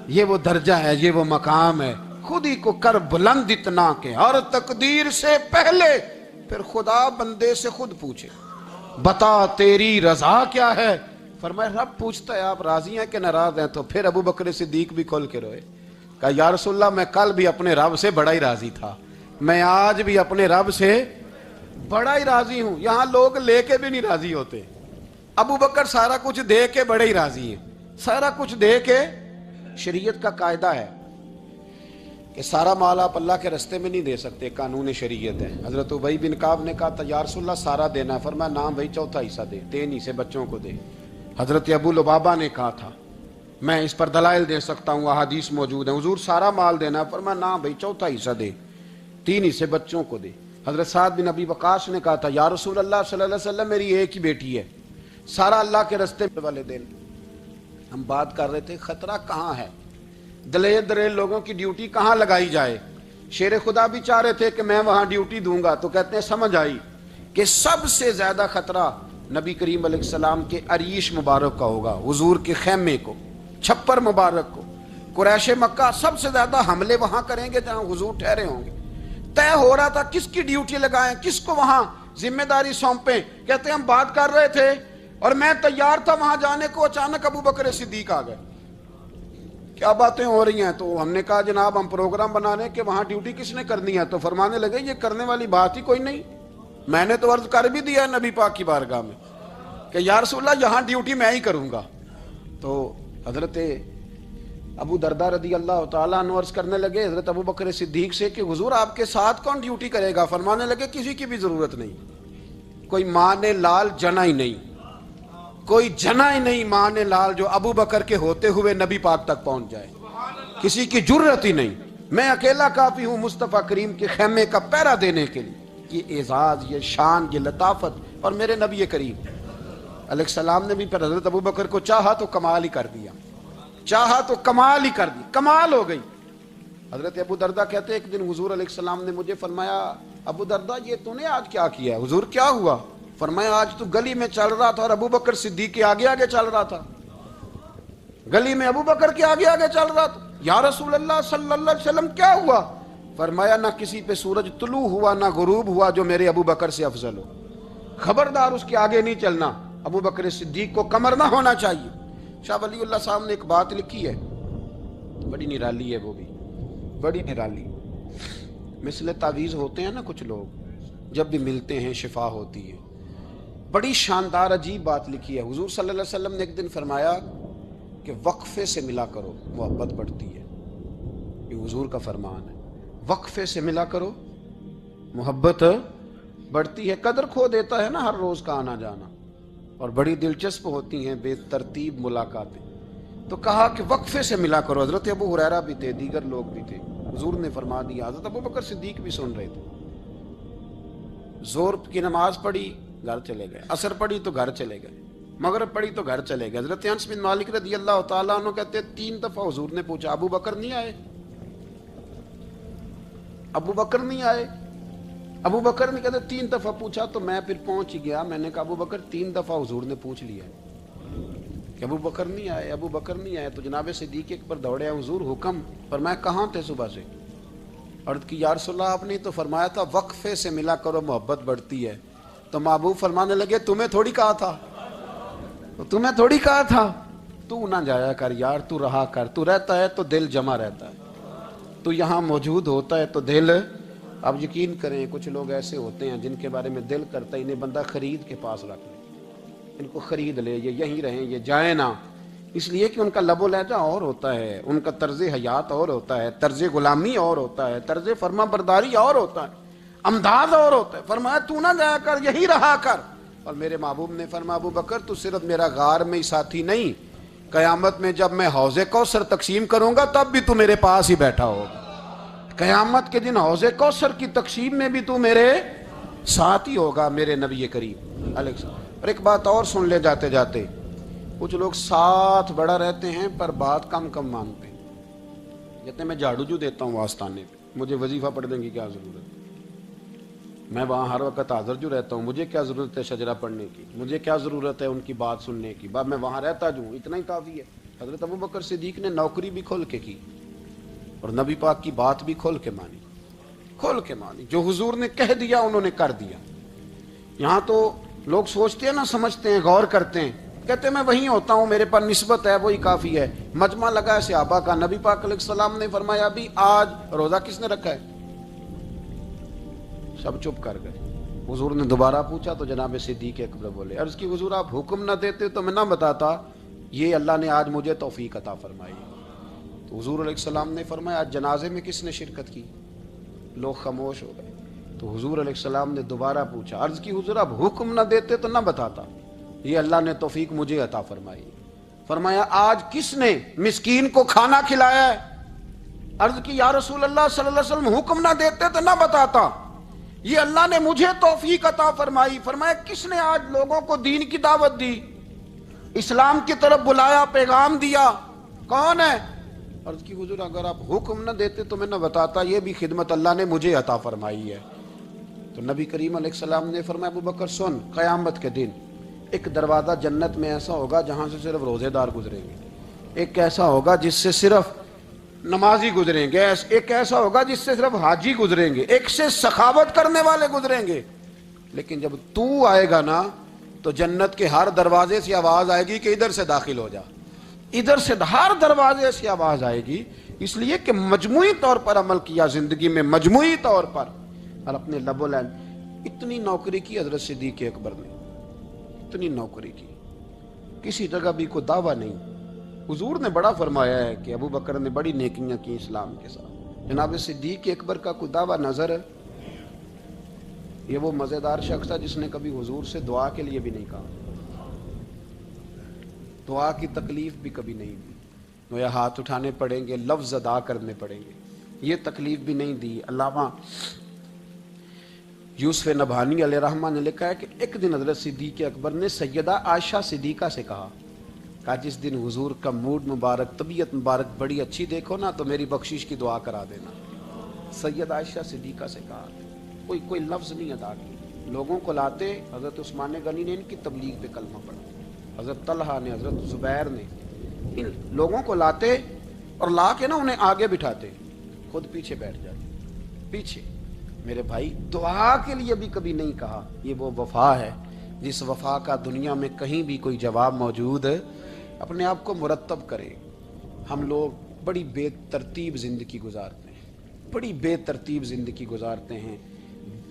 یہ وہ درجہ ہے، یہ وہ مقام ہے، خودی کو کر بلند اتنا کہ ہر تقدیر سے پہلے پھر خدا بندے سے خود پوچھے بتا تیری رضا کیا ہے۔ فرمایا رب پوچھتا ہے آپ راضی ہیں کہ ناراض ہیں؟ تو پھر ابو بکر صدیق بھی کھول کے روئے، کہا یا رسول اللہ میں کل بھی اپنے رب سے بڑا ہی راضی تھا، میں آج بھی اپنے رب سے بڑا ہی راضی ہوں۔ یہاں لوگ لے کے بھی نہیں راضی ہوتے، ابو بکر سارا کچھ دے کے بڑے ہی راضی ہیں، سارا کچھ دے کے۔ شریعت کا قاعدہ ہے کہ سارا مال آپ اللہ کے رستے میں نہیں دے سکتے، قانون شریعت ہے۔ حضرت ابی بن کعب نے کہا تھا یا رسول اللہ سارا دینا ہے، فرمایا نام بھائی چوتھا حصہ دے، 3 حصے بچوں کو دے۔ حضرت ابو لبابہ نے کہا تھا میں اس پر دلائل دے سکتا ہوں، احادیث موجود ہیں، حضور سارا مال دینا ہے، فرمایا نام بھائی چوتھا حصہ دے، 3 حصے بچوں کو دے۔ حضرت سعد بن ابی وقاص نے کہا تھا یا رسول اللہ صلی اللہ علیہ وسلم میری ایک ہی بیٹی ہے، سارا اللہ کے رستے والے دن۔ ہم بات کر رہے تھے خطرہ کہاں ہے، دلیل لوگوں کی ڈیوٹی کہاں لگائی جائے۔ شیر خدا بھی چاہ رہے تھے کہ میں وہاں ڈیوٹی دوں گا، تو کہتے ہیں سمجھ آئی کہ سب سے زیادہ خطرہ نبی کریم علیہ السلام کے عریش مبارک کا ہوگا، حضور کے خیمے کو، چھپر مبارک کو۔ قریش مکہ سب سے زیادہ حملے وہاں کریں گے جہاں حضور ٹھہرے ہوں گے۔ طے ہو رہا تھا کس کی ڈیوٹی لگائیں، کس کو وہاں ذمہ داری سونپیں۔ کہتے ہیں ہم بات کر رہے تھے اور میں تیار تھا وہاں جانے کو، اچانک ابو بکر صدیق آ گئے۔ کیا باتیں ہو رہی ہیں؟ تو ہم نے کہا جناب ہم پروگرام بنا رہے ہیں کہ وہاں ڈیوٹی کس نے کرنی ہے۔ تو فرمانے لگے یہ کرنے والی بات ہی کوئی نہیں، میں نے تو عرض کر بھی دیا ہے نبی پاک کی بارگاہ میں کہ یا رسول اللہ یہاں ڈیوٹی میں ہی کروں گا۔ تو حضرت ابو دردہ رضی اللہ تعالیٰ عنہ عرض کرنے لگے حضرت ابو بکر صدیق سے کہ حضور آپ کے ساتھ کون ڈیوٹی کرے گا؟ فرمانے لگے کسی کی بھی ضرورت نہیں، کوئی ماں نے لال جنا ہی نہیں، کوئی جنا ہی نہیں ماں نے لال جو ابو بکر کے ہوتے ہوئے نبی پاک تک پہنچ جائے، کسی کی جرت ہی نہیں، میں اکیلا کافی ہوں مصطفیٰ کریم کے خیمے کا پہرا دینے کے لیے۔ یہ اعزاز، یہ شان، یہ لطافت، اور میرے نبی کریم علیہ السلام نے بھی پھر حضرت ابو بکر کو چاہا تو کمال ہی کر دیا، چاہا تو کمال ہی کر دی، کمال ہو گئی۔ حضرت ابو دردہ کہتے ہیں ایک دن حضور علیہ السلام نے مجھے فرمایا ابو دردہ یہ تو نے آج کیا کیا ہے؟ حضور کیا ہوا؟ فرمایا آج تو گلی میں چل رہا تھا اور ابو بکر صدیق کے آگے آگے چل رہا تھا، گلی میں ابو بکر کے آگے آگے چل رہا تھا۔ یا رسول اللہ صلی اللہ علیہ وسلم کیا ہوا؟ فرمایا نہ کسی پہ سورج طلوع ہوا نہ غروب ہوا جو میرے ابو بکر سے افضل ہو، خبردار اس کے آگے نہیں چلنا، ابو بکر صدیق کو کمر نہ ہونا چاہیے۔ شاہ ولی اللہ صاحب نے ایک بات لکھی ہے، بڑی نرالی ہے، وہ بھی بڑی نرالی۔ مثل تعویذ ہوتے ہیں نا کچھ لوگ، جب بھی ملتے ہیں شفا ہوتی ہے۔ بڑی شاندار عجیب بات لکھی ہے۔ حضور صلی اللہ علیہ وسلم نے ایک دن فرمایا کہ وقفے سے ملا کرو محبت بڑھتی ہے، یہ حضور کا فرمان ہے، وقفے سے ملا کرو محبت بڑھتی ہے۔ قدر کھو دیتا ہے نا ہر روز کا آنا جانا، اور بڑی دلچسپ ہوتی ہیں بے ترتیب ملاقاتیں، تو کہا کہ وقفے سے ملا کرو۔ حضرت ابو ہریرہ بھی تھے، دیگر لوگ بھی تھے، حضور نے فرما دیا، حضرت ابو بکر صدیق بھی سن رہے تھے۔ زور کی نماز پڑھی گھر چلے گئے، عصر پڑھی تو گھر چلے گئے، مغرب پڑھی تو گھر چلے گئے۔ حضرت انس بن مالک رضی اللہ تعالیٰ عنہ کہتے 3 دفعہ حضور نے پوچھا ابو بکر نہیں آئے؟ ابو بکر نہیں آئے؟ ابو بکر نے کہتے 3 دفعہ پوچھا تو میں پھر پہنچ گیا، میں نے کہا ابو بکر 3 دفعہ حضور نے پوچھ لیا کہ ابو بکر نہیں آئے، ابو بکر نہیں آئے، تو جناب صدیق اکبر دوڑے حضور حکم۔ فرمایا کہاں تھے صبح سے؟ عرض کی یا رسول اللہ آپ نے تو فرمایا تھا وقفے سے ملا کرو محبت بڑھتی ہے، تو محبوب فرمانے لگے تمہیں تھوڑی کہا تھا، تمہیں تھوڑی کہا تھا، تو نہ جایا کر یار، تو رہا کر، تو رہتا ہے تو دل جمع رہتا ہے، تو یہاں موجود ہوتا ہے تو دل۔ اب یقین کریں کچھ لوگ ایسے ہوتے ہیں جن کے بارے میں دل کرتا ہے انہیں بندہ خرید کے پاس رکھ لے، ان کو خرید لے، یہ یہیں رہیں، یہ جائیں نہ، اس لیے کہ ان کا لب و لہجہ اور ہوتا ہے، ان کا طرز حیات اور ہوتا ہے، طرز غلامی اور ہوتا ہے، طرز فرما برداری اور ہوتا ہے، انداز اور ہوتا ہے۔ فرمایا تو نہ جایا کر، یہی رہا کر۔ اور میرے محبوب نے فرمایا ابو بکر تو صرف میرا غار میں ہی ساتھی نہیں، قیامت میں جب میں حوض کوثر تقسیم کروں گا تب بھی تو میرے پاس ہی بیٹھا ہوگا، قیامت کے دن حوض کوثر کی تقسیم میں بھی تو میرے ساتھ ہی ہوگا، میرے نبی کریم علیہ السلام۔ اور ایک بات اور سن لے جاتے جاتے، کچھ لوگ ساتھ بڑا رہتے ہیں پر بات کم کم مانتے ہیں، کہتے ہیں میں جھاڑو جو دیتا ہوں آستانے پہ، مجھے وظیفہ پڑھنے کی کیا ضرورت ہے، میں وہاں ہر وقت حاضر جو رہتا ہوں، مجھے کیا ضرورت ہے شجرہ پڑھنے کی، مجھے کیا ضرورت ہے ان کی بات سننے کی، بات میں وہاں رہتا جو ہوں اتنا ہی کافی ہے۔ حضرت ابو بکر صدیق نے نوکری بھی کھول کے کی اور نبی پاک کی بات بھی کھول کے مانی، کھول کے مانی، جو حضور نے کہہ دیا انہوں نے کر دیا۔ یہاں تو لوگ سوچتے ہیں نہ سمجھتے ہیں، غور کرتے ہیں، کہتے ہیں میں وہیں ہوتا ہوں، میرے پاس نسبت ہے وہی کافی ہے۔ مجمع لگا ہے صحابہ کا، نبی پاک علیہ السلام نے فرمایا ابھی آج روزہ کس نے رکھا ہے؟ سب چپ کر گئے۔ حضور نے دوبارہ پوچھا تو جناب صدیق اکبر بولے، عرض کی حضور آپ حکم نہ دیتے تو میں نہ بتاتا، یہ اللہ نے آج مجھے توفیق عطا فرمائی۔ تو حضور علیہ السلام نے فرمایا آج جنازے میں کس نے شرکت کی؟ لوگ خاموش ہو گئے۔ تو حضور علیہ السلام نے دوبارہ پوچھا، عرض کی حضور آپ حکم نہ دیتے تو نہ بتاتا، یہ اللہ نے توفیق مجھے عطا فرمائی۔ فرمایا آج کس نے مسکین کو کھانا کھلایا ہے؟ عرض کی یا رسول اللہ صلی اللہ علیہ وسلم حکم نہ دیتے تو نہ بتاتا، یہ اللہ نے مجھے توفیق عطا فرمائی۔ فرمایا کس نے آج لوگوں کو دین کی دعوت دی، اسلام کی طرف بلایا، پیغام دیا، کون ہے؟ عرض کی حضور اگر آپ حکم نہ دیتے تو میں نہ بتاتا، یہ بھی خدمت اللہ نے مجھے عطا فرمائی ہے۔ تو نبی کریم علیہ السلام نے فرمایا ابو بکر سن، قیامت کے دن ایک دروازہ جنت میں ایسا ہوگا جہاں سے صرف روزے دار گزریں گے، ایک ایسا ہوگا جس سے صرف نمازی گزریں گے، ایک ایسا ہوگا جس سے صرف حاجی گزریں گے، ایک سے سخاوت کرنے والے گزریں گے۔ لیکن جب تو آئے گا نا تو جنت کے ہر دروازے سے آواز آئے گی کہ ادھر سے داخل ہو جا، ادھر سے ہر دروازے سے آواز آئے گی، اس لیے کہ مجموعی طور پر عمل کیا زندگی میں، مجموعی طور پر، اور اپنے لب و لہجے۔ اتنی نوکری کی حضرت صدیق اکبر نے، اتنی نوکری کی، کسی جگہ بھی کوئی دعویٰ نہیں۔ حضور نے بڑا فرمایا ہے کہ ابو بکر نے بڑی نیکیاں کی اسلام کے ساتھ، جناب صدیق اکبر کا کوئی دعویٰ نظر ہے؟ یہ وہ مزیدار شخص تھا جس نے کبھی حضور سے دعا کے لیے بھی نہیں کہا، دعا کی تکلیف بھی کبھی نہیں دی، گویا ہاتھ اٹھانے پڑیں گے، لفظ ادا کرنے پڑیں گے، یہ تکلیف بھی نہیں دی۔ علامہ یوسف نبہانی علیہ رحمہ نے لکھا ہے کہ ایک دن حضرت صدیق اکبر نے سیدہ عائشہ صدیقہ سے کہا کہا جس دن حضور کا موڈ مبارک، طبیعت مبارک بڑی اچھی دیکھو نا تو میری بخشش کی دعا کرا دینا۔ سید عائشہ صدیقہ سے کہا، کوئی لفظ نہیں ادا کی، لوگوں کو لاتے، حضرت عثمان غنی نے ان کی تبلیغ پہ کلمہ پڑھا، حضرت طلحہ نے، حضرت زبیر نے، ان لوگوں کو لاتے اور لا کے نا انہیں آگے بٹھاتے، خود پیچھے بیٹھ جاتے، پیچھے۔ میرے بھائی دعا کے لیے بھی کبھی نہیں کہا، یہ وہ وفا ہے جس وفا کا دنیا میں کہیں بھی کوئی جواب موجود ہے۔ اپنے آپ کو مرتب کریں۔ ہم لوگ بڑی بے ترتیب زندگی گزارتے ہیں، بڑی بے ترتیب زندگی گزارتے ہیں۔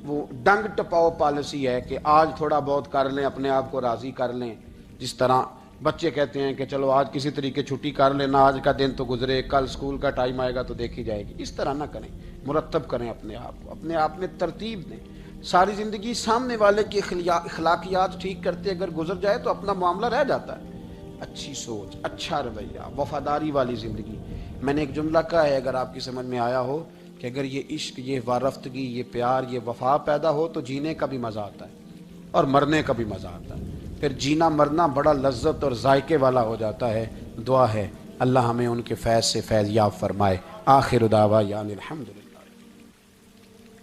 وہ ڈنگ ٹپاؤ پالیسی ہے کہ آج تھوڑا بہت کر لیں، اپنے آپ کو راضی کر لیں۔ جس طرح بچے کہتے ہیں کہ چلو آج کسی طریقے چھٹی کر لینا، آج کا دن تو گزرے، کل سکول کا ٹائم آئے گا تو دیکھی جائے گی۔ اس طرح نہ کریں، مرتب کریں اپنے آپ کو، اپنے آپ میں ترتیب دیں۔ ساری زندگی سامنے والے کی اخلاقیات ٹھیک کرتے اگر گزر جائے تو اپنا معاملہ رہ جاتا ہے۔ اچھی سوچ، اچھا رویہ، وفاداری والی زندگی۔ میں نے ایک جملہ کہا ہے، اگر آپ کی سمجھ میں آیا ہو، کہ اگر یہ عشق، یہ وارفتگی، یہ پیار، یہ وفا پیدا ہو تو جینے کا بھی مزہ آتا ہے اور مرنے کا بھی مزہ آتا ہے۔ پھر جینا مرنا بڑا لذت اور ذائقے والا ہو جاتا ہے۔ دعا ہے اللہ ہمیں ان کے فیض سے فیض یاب فرمائے۔ آخر دعوانا الحمدللہ۔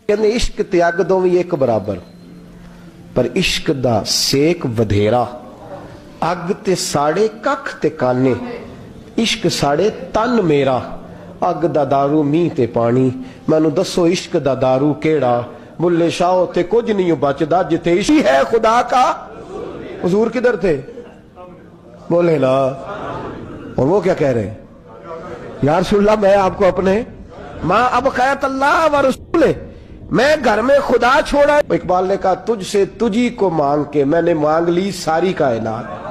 کہنے عشق تے اگ دوویں ایک برابر، پر عشق دا سیک ودھیرا، اگ تے ساڑے ککھ تے کانے، عشق ساڑے تن میرا، اگ دا دارو می تے پانی، مینوں دسو عشق دا دارو کیڑا، بلے شاہ تے کچھ نہیں بچدا، جتے عشق ہے خدا کا۔ حضور کدھر تھے؟ بولے نا۔ اور وہ کیا کہہ رہے ہیں؟ یا رسول اللہ میں آپ کو اپنے ماں ابقیت اللہ و رسول، میں گھر میں خدا چھوڑا۔ اقبال نے کہا تجھ سے تجھی کو مانگ کے میں نے مانگ لی ساری کائنات۔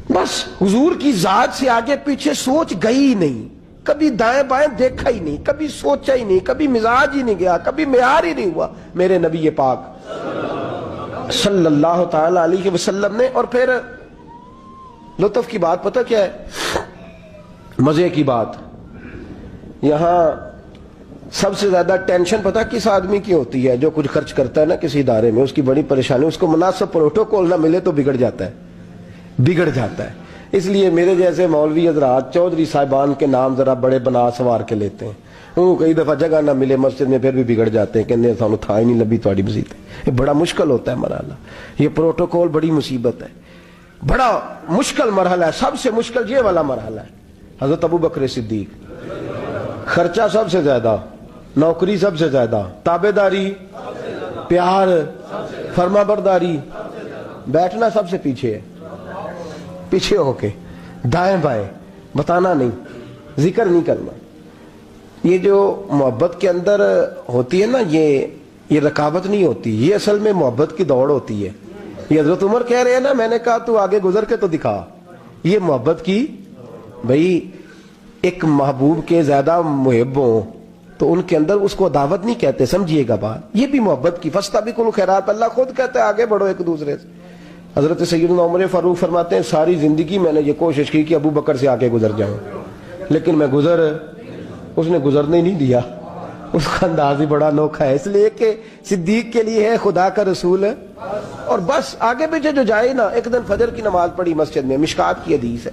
بس حضور کی ذات سے آگے پیچھے سوچ گئی نہیں، کبھی دائیں بائیں دیکھا ہی نہیں، کبھی سوچا ہی نہیں، کبھی مزاج ہی نہیں گیا، کبھی معیار ہی نہیں ہوا میرے نبی پاک صلی اللہ تعالی علیہ وسلم نے۔ اور پھر لطف کی بات پتہ کیا ہے؟ مزے کی بات، یہاں سب سے زیادہ ٹینشن پتہ کس آدمی کی ہوتی ہے؟ جو کچھ خرچ کرتا ہے نا کسی ادارے میں، اس کی بڑی پریشانی، اس کو مناسب پروٹوکول نہ ملے تو بگڑ جاتا ہے۔ اس لیے میرے جیسے مولوی حضرات چودھری صاحبان کے نام ذرا بڑے بنا سوار کے لیتے ہیں، وہ کئی دفعہ جگہ نہ ملے مسجد میں پھر بھی بگڑ جاتے ہیں، کہتے ہیں سانو تھا ہی نہیں لبھی تھوڑی مسجد۔ یہ بڑا مشکل ہوتا ہے مرحلہ، یہ پروٹوکول بڑی مصیبت ہے، بڑا مشکل مرحلہ ہے۔ سب سے مشکل یہ والا مرحلہ ہے۔ حضرت ابو بکر صدیق، خرچہ سب سے زیادہ، نوکری سب سے زیادہ، تابعداری، پیار، فرما برداری، بیٹھنا سب سے پیچھے ہے، پیچھے ہو کے دائیں بائیں، بتانا نہیں، ذکر نہیں کرنا۔ یہ جو محبت کے اندر ہوتی ہے نا، یہ رکاوٹ نہیں ہوتی، یہ اصل میں محبت کی دوڑ ہوتی ہے۔ یہ حضرت عمر کہہ رہے ہیں نا، میں نے کہا تو آگے گزر کے تو دکھا، یہ محبت کی۔ بھئی ایک محبوب کے زیادہ محب ہوں تو ان کے اندر اس کو دعوت نہیں کہتے، سمجھیے گا بات، یہ بھی محبت کی۔ فاستبقوا الخیرات، اللہ خود کہتا ہے آگے بڑھو ایک دوسرے سے۔ حضرت سیدنا عمر فاروق فرماتے ہیں ساری زندگی میں نے یہ کوشش کی کہ ابو بکر سے آگے گزر جاؤں، لیکن میں اس نے گزرنے نہیں دیا۔ اس کا انداز ہی بڑا انوکھا ہے، اس لیے کہ صدیق کے لیے ہے خدا کا رسول، اور بس آگے پیچھے جو جائے نا۔ ایک دن فجر کی نماز پڑھی مسجد میں، مشکات کی حدیث ہے،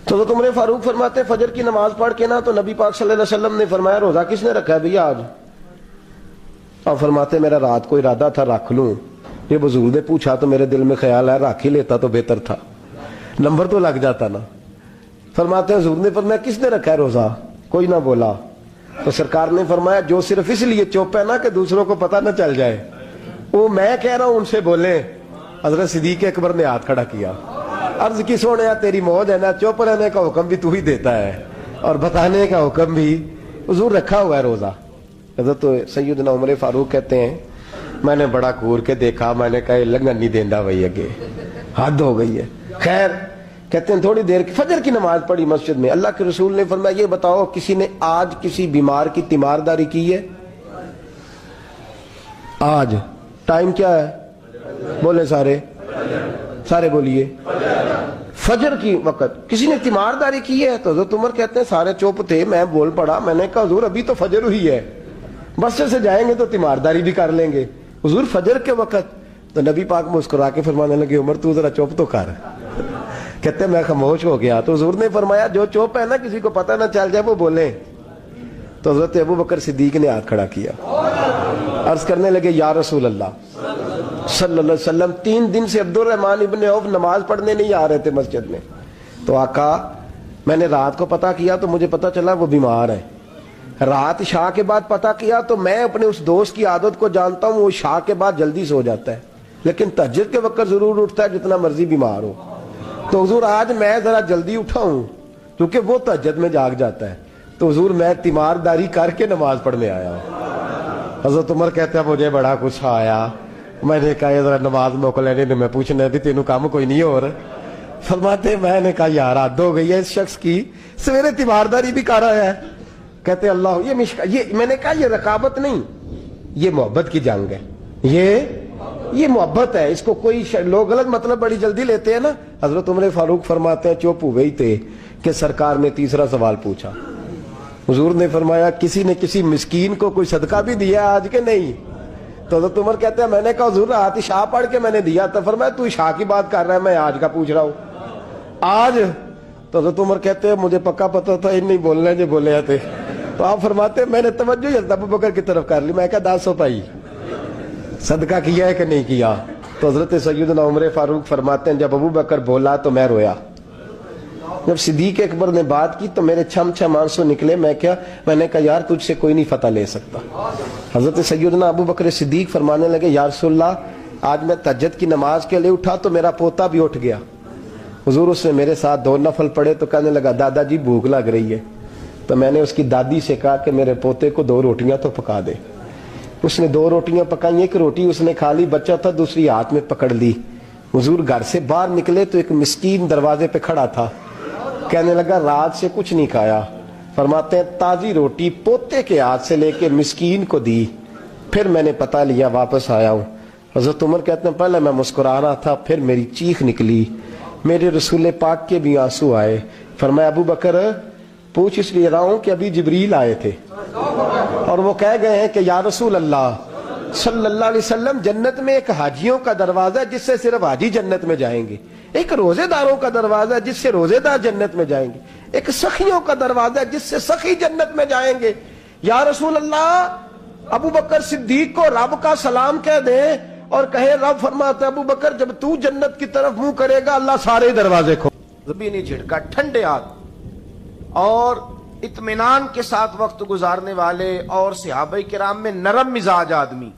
تو حضرت عمر فاروق فرماتے ہیں فجر کی نماز پڑھ کے نا تو نبی پاک صلی اللہ علیہ وسلم نے فرمایا روزہ کس نے رکھا ہے بھیا آج؟ آپ فرماتے میرا رات کو ارادہ تھا رکھ لوں، یہ بزرگ نے پوچھا تو میرے دل میں خیال ہے رکھ ہی لیتا تو بہتر تھا، نمبر تو لگ جاتا نا۔ فرماتے ہیں حضور نے فرمایا کس نے رکھا ہے روزہ؟ کوئی نہ بولا، تو سرکار نے فرمایا جو صرف اس لیے چپ ہے نا کہ دوسروں کو پتہ نہ چل جائے، وہ میں کہہ رہا ہوں ان سے بولے۔ حضرت صدیق اکبر نے ہاتھ کھڑا کیا، عرض کی سونے تیری موج ہے نا، چپ رہنے کا حکم بھی تو ہی دیتا ہے اور بتانے کا حکم بھی، حضور رکھا ہوا ہے روزہ۔ حضرت سیدنا عمر فاروق کہتے ہیں میں نے بڑا گور کے دیکھا، میں نے کہا لنگن نہیں دیندا بھائی، اگے حد ہو گئی ہے۔ خیر کہتے ہیں تھوڑی دیر فجر کی نماز پڑھی مسجد میں، اللہ کے رسول نے فرمایا یہ بتاؤ کسی نے آج کسی بیمار کی تیمارداری کی ہے؟ آج ٹائم کیا ہے؟ بولے سارے بولیے، فجر کی وقت کسی نے تیمارداری کی ہے؟ تو حضرت عمر کہتے ہیں سارے چپ تھے، میں بول پڑا، میں نے کہا حضور ابھی تو فجر ہوئی ہے، مسجد سے جائیں گے تو تیمارداری بھی کر لیں گے، حضور فجر کے وقت؟ تو نبی پاک مسکرا کے فرمانے لگے عمر تو ذرا چپ تو کر، کہتے ہیں میں خاموش ہو گیا. تو حضور نے فرمایا جو چپ ہے نا, کسی کو پتہ نہ چل جائے وہ بولے. تو حضرت ابو بکر صدیق نے ہاتھ کھڑا کیا, عرض کرنے لگے یا رسول اللہ صلی اللہ علیہ وسلم, 3 دن سے عبد الرحمن ابن عوف نماز پڑھنے نہیں آ رہے تھے مسجد میں. تو آقا میں نے رات کو پتہ کیا تو مجھے پتہ چلا وہ بیمار ہے. رات عشاء کے بعد پتہ کیا تو میں اپنے اس دوست کی عادت کو جانتا ہوں, وہ عشاء کے بعد جلدی سو جاتا ہے لیکن تہجد کے وقت ضرور اٹھتا ہے جتنا مرضی بیمار ہو. تو حضور آج میں ذرا جلدی اٹھا ہوں کیونکہ وہ تہجد میں جاگ جاتا ہے. تو حضور میں تیمارداری کر کے نماز پڑھنے آیا ہوں. حضرت عمر کہتے ہیں مجھے بڑا غصہ آیا, میں نے کہا ذرا نماز موقع لینے نے میں پوچھنا بھی تینوں کام کوئی نہیں ہو رہا. فرماتے میں نے کہا یار حد ہو گئی ہے اس شخص کی, سویرے تیمارداری بھی کر رہا ہے. کہتے اللہ یہ میں نے کہا یہ رقابت نہیں, یہ محبت کی جنگ ہے, یہ محبت ہے. اس کو کوئی لوگ غلط مطلب بڑی جلدی لیتے ہیں نا. حضرت عمر فاروق فرماتے ہیں چپ ہوئے ہی تھے کہ سرکار نے تیسرا سوال پوچھا. حضور نے فرمایا کسی نے کسی مسکین کو کوئی صدقہ بھی دیا آج کے نہیں؟ تو حضرت عمر کہتے ہیں میں نے کہا حضور رات عشاء پڑھ کے میں نے دیا تھا. فرمایا تو عشاء کی بات کر رہا ہے, میں آج کا پوچھ رہا ہوں. آج؟ تو حضرت عمر کہتے ہیں مجھے پکا پتہ تھا ان نہیں بولنے جو بولے تھے. تو آپ فرماتے ہیں میں نے توجہ حضرت ابو بکر کی طرف کر لی. میں کہا 10 روپے صدقہ کیا ہے کہ نہیں کیا؟ تو حضرت سیدنا عمر فاروق فرماتے ہیں جب ابو بکر بولا تو میں رویا. جب صدیق اکبر نے بات کی تو میرے چھم چھم آنسو نکلے. میں نے کہا یار تجھ سے کوئی نہیں فتح لے سکتا. حضرت سیدنا ابو بکر صدیق فرمانے لگے یا رسول اللہ آج میں تہجد کی نماز کے لیے اٹھا تو میرا پوتا بھی اٹھ گیا. حضور اس نے میرے ساتھ 2 نفل پڑھے تو کہنے لگا دادا جی بھوک لگ رہی ہے. تو میں نے اس کی دادی سے کہا کہ میرے پوتے کو 2 روٹیاں تو پکا دے. اس نے 2 روٹیاں پکائیں, ایک روٹی اس نے کھا لی, بچہ تھا, دوسری ہاتھ میں پکڑ لی. حضور گھر سے باہر نکلے تو ایک مسکین دروازے پہ کھڑا تھا, کہنے لگا رات سے کچھ نہیں کھایا. فرماتے ہیں تازی روٹی پوتے کے ہاتھ سے لے کے مسکین کو دی, پھر میں نے پتہ لیا واپس آیا ہوں. حضرت عمر کہتے ہیں پہلے میں مسکرا رہا تھا, پھر میری چیخ نکلی, میرے رسول پاک کے بھی آنسو آئے. فرمایا ابو بکر پوچھ اس لیے رہا ہوں کہ ابھی جبریل آئے تھے اور وہ کہہ گئے ہیں کہ یا رسول اللہ صلی اللہ علیہ وسلم جنت میں ایک حاجیوں کا دروازہ ہے جس سے صرف حاجی جنت میں جائیں گے, ایک روزے داروں کا دروازہ ہے جس سے روزے دار جنت میں جائیں گے, ایک سخیوں کا دروازہ ہے جس سے سخی جنت میں جائیں گے. یا رسول اللہ ابو بکر صدیق کو رب کا سلام کہہ دیں اور کہے رب فرماتا ہے ابو بکر جب تو جنت کی طرف منہ کرے گا اللہ سارے دروازے کھول. بھی نہیں جھٹکا, ٹھنڈے ہاتھ اور اطمینان کے ساتھ وقت گزارنے والے اور صحابہ کرام میں نرم مزاج آدمی.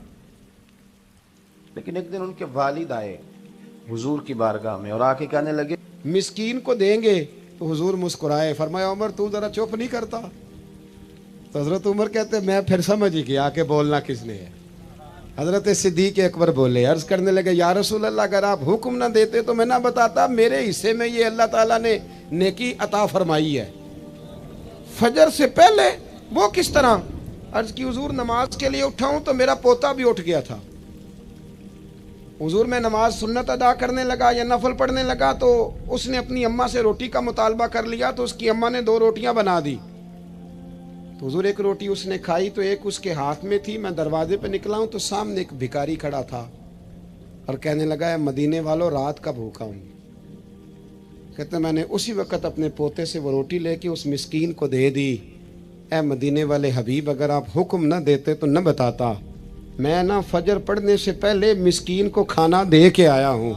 لیکن ایک دن ان کے والد آئے حضور کی بارگاہ میں اور آ کے کہنے لگے مسکین کو دیں گے. تو حضور مسکرائے, فرمایا عمر تو ذرا چپ نہیں کرتا؟ تو حضرت عمر کہتے میں پھر سمجھ ہی گیا کہ بولنا کس نے ہے. حضرت صدیق اکبر بولے, عرض کرنے لگے یا رسول اللہ اگر آپ حکم نہ دیتے تو میں نہ بتاتا میرے حصے میں یہ اللہ تعالیٰ نے نیکی عطا فرمائی ہے فجر سے پہلے. وہ کس طرح؟ عرض کی حضور نماز کے لیے اٹھا ہوں تو میرا پوتا بھی اٹھ گیا تھا. حضور میں نماز سنت ادا کرنے لگا یا نفل پڑھنے لگا تو اس نے اپنی اماں سے روٹی کا مطالبہ کر لیا تو اس کی اماں نے 2 روٹیاں بنا دی. تو حضور ایک روٹی اس نے کھائی تو ایک اس کے ہاتھ میں تھی. میں دروازے پہ نکلا ہوں تو سامنے ایک بھکاری کھڑا تھا اور کہنے لگا مدینے والوں رات کا بھوکا ہوں. کہتے میں نے اسی وقت اپنے پوتے سے وہ روٹی لے کے اس مسکین کو دے دی. اے مدینے والے حبیب اگر آپ حکم نہ دیتے تو نہ بتاتا, میں نہ فجر پڑھنے سے پہلے مسکین کو کھانا دے کے آیا ہوں.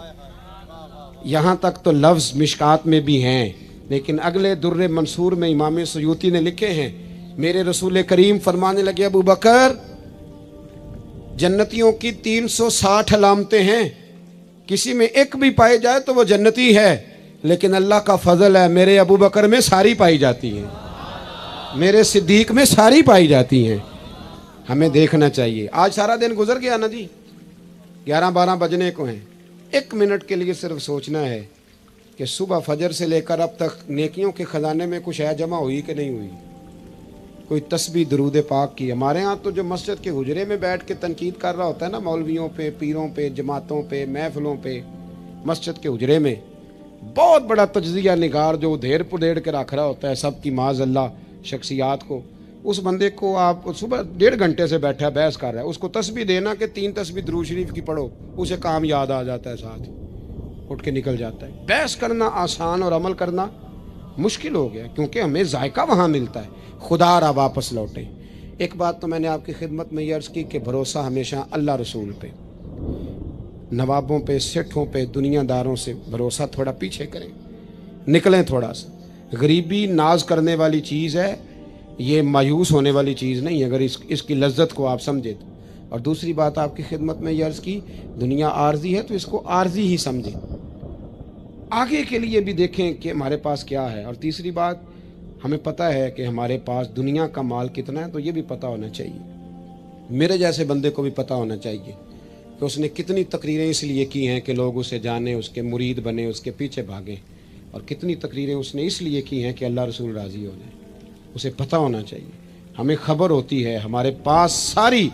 یہاں تک تو لفظ مشکات میں بھی ہیں لیکن اگلے در منصور میں امام سیوطی نے لکھے ہیں. میرے رسول کریم فرمانے لگے ابو بکر جنتیوں کی 360 علامتیں ہیں, کسی میں ایک بھی پائے جائے تو وہ جنتی ہے, لیکن اللہ کا فضل ہے میرے ابو بکر میں ساری پائی جاتی ہیں, میرے صدیق میں ساری پائی جاتی ہیں. ہمیں دیکھنا چاہیے. آج سارا دن گزر گیا نا جی, 11-12 بجنے کو ہیں. 1 منٹ کے لیے صرف سوچنا ہے کہ صبح فجر سے لے کر اب تک نیکیوں کے خزانے میں کچھ ہے جمع ہوئی کہ نہیں ہوئی. کوئی تسبیح درود پاک کی. ہمارے ہاں تو جو مسجد کے حجرے میں بیٹھ کے تنقید کر رہا ہوتا ہے نا مولویوں پہ, پیروں پہ, جماعتوں پہ, محفلوں پہ, مسجد کے حجرے میں بہت بڑا تجزیہ نگار جو دھیر پدھیڑ کے رکھ رہا ہوتا ہے سب کی معاذ اللہ شخصیات کو, اس بندے کو آپ صبح 1.5 گھنٹے سے بیٹھا بحث کر رہا ہے, اس کو تسبیح دینا کہ 3 تسبیح درود شریف کی پڑھو, اسے کام یاد آ جاتا ہے ساتھ. اٹھ کے نکل جاتا ہے. بحث کرنا آسان اور عمل کرنا مشکل ہو گیا، کیونکہ ہمیں ذائقہ وہاں ملتا ہے. خدا را واپس لوٹیں. ایک بات تو میں نے آپ کی خدمت میں یہ عرض کی کہ بھروسہ ہمیشہ اللہ رسول پہ، نوابوں پہ، سیٹھوں پہ، دنیا داروں سے بھروسہ تھوڑا پیچھے کریں، نکلیں تھوڑا سا. غریبی ناز کرنے والی چیز ہے، یہ مایوس ہونے والی چیز نہیں، اگر اس کی لذت کو آپ سمجھیں تو. اور دوسری بات آپ کی خدمت میں یہ عرض کی، دنیا عارضی ہے تو اس کو عارضی ہی سمجھیں، آگے کے لیے بھی دیکھیں کہ ہمارے پاس کیا ہے. اور تیسری بات، ہمیں پتہ ہے کہ ہمارے پاس دنیا کا مال کتنا ہے، تو یہ بھی پتہ ہونا چاہیے. میرے جیسے بندے کو بھی پتہ ہونا چاہیے کہ اس نے کتنی تقریریں اس لیے کی ہیں کہ لوگ اسے جانیں، اس کے مرید بنیں، اس کے پیچھے بھاگیں، اور کتنی تقریریں اس نے اس لیے کی ہیں کہ اللہ رسول راضی ہو جائے. اسے پتہ ہونا چاہیے. ہمیں خبر ہوتی ہے، ہمارے پاس ساری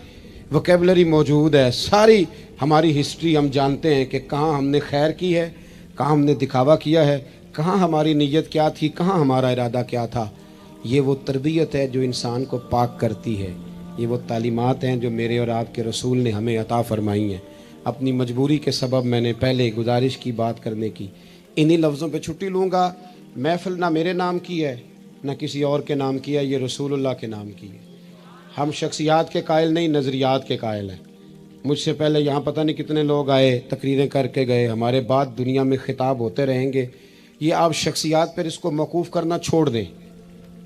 وکیبلری موجود ہے، ساری ہماری ہسٹری ہم جانتے ہیں کہ کہاں ہم نے خیر کی ہے، کہاں ہم نے دکھاوا کیا ہے، کہاں ہماری نیت کیا تھی، کہاں ہمارا ارادہ کیا تھا. یہ وہ تربیت ہے جو انسان کو پاک کرتی ہے. یہ وہ تعلیمات ہیں جو میرے اور آپ کے رسول نے ہمیں عطا فرمائی ہیں. اپنی مجبوری کے سبب میں نے پہلے گزارش کی بات کرنے کی. انہی لفظوں پہ چھٹی لوں گا. محفل نہ میرے نام کی ہے نہ کسی اور کے نام کی ہے، یہ رسول اللہ کے نام کی ہے. ہم شخصیات کے قائل نہیں، نظریات کے قائل ہیں. مجھ سے پہلے یہاں پتہ نہیں کتنے لوگ آئے، تقریریں کر کے گئے. ہمارے بعد دنیا میں خطاب ہوتے رہیں گے. یہ آپ شخصیات پر اس کو موقوف کرنا چھوڑ دیں،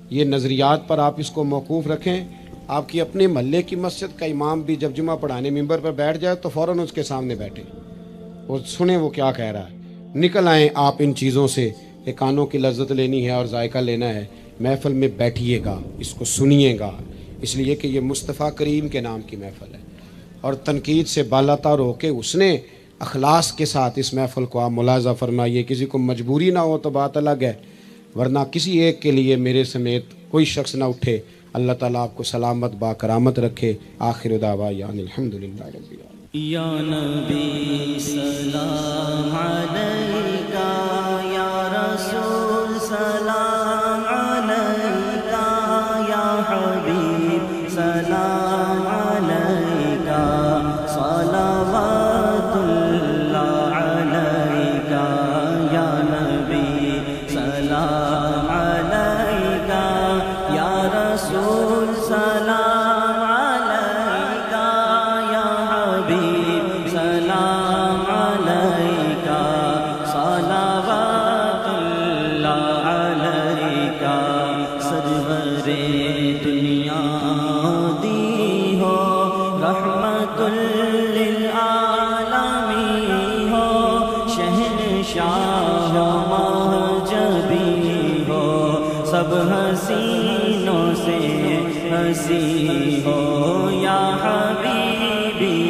یہ نظریات پر آپ اس کو موقوف رکھیں. آپ کی اپنے محلے کی مسجد کا امام بھی جب جمعہ پڑھانے ممبر پر بیٹھ جائے تو فوراً اس کے سامنے بیٹھیں اور سنیں وہ کیا کہہ رہا ہے. نکل آئیں آپ ان چیزوں سے کہ کانوں کی لذت لینی ہے اور ذائقہ لینا ہے. محفل میں بیٹھیے گا، اس کو سنیے گا، اس لیے کہ یہ مصطفیٰ کریم کے نام کی محفل ہے. اور تنقید سے بالاتر ہو کے اس نے اخلاص کے ساتھ اس محفل کو آپ ملاحظہ فرمائیے. کسی کو مجبوری نہ ہو تو بات الگ ہے، ورنہ کسی ایک کے لیے میرے سمیت کوئی شخص نہ اٹھے. اللہ تعالیٰ آپ کو سلامت با کرامت رکھے. آخر دعوانا الحمدللہ رب العالمین. یا نبی سلام علیکہ، یا رسول سلام علیکہ، یا حبیب سلام علیکہ، صلوات اللہ علیکہ. یا نبی سلام علیکہ، یا رسول سلام علیکہ، یا حبیب سلام علیکہ، صلوات اللہ علیکہ. سرور دنیا دی ہو، رحمت للعالمین ہو، شہنشاہ مہجبی ہو، سب حسینوں سے ہنسی ہو. یا حبیبی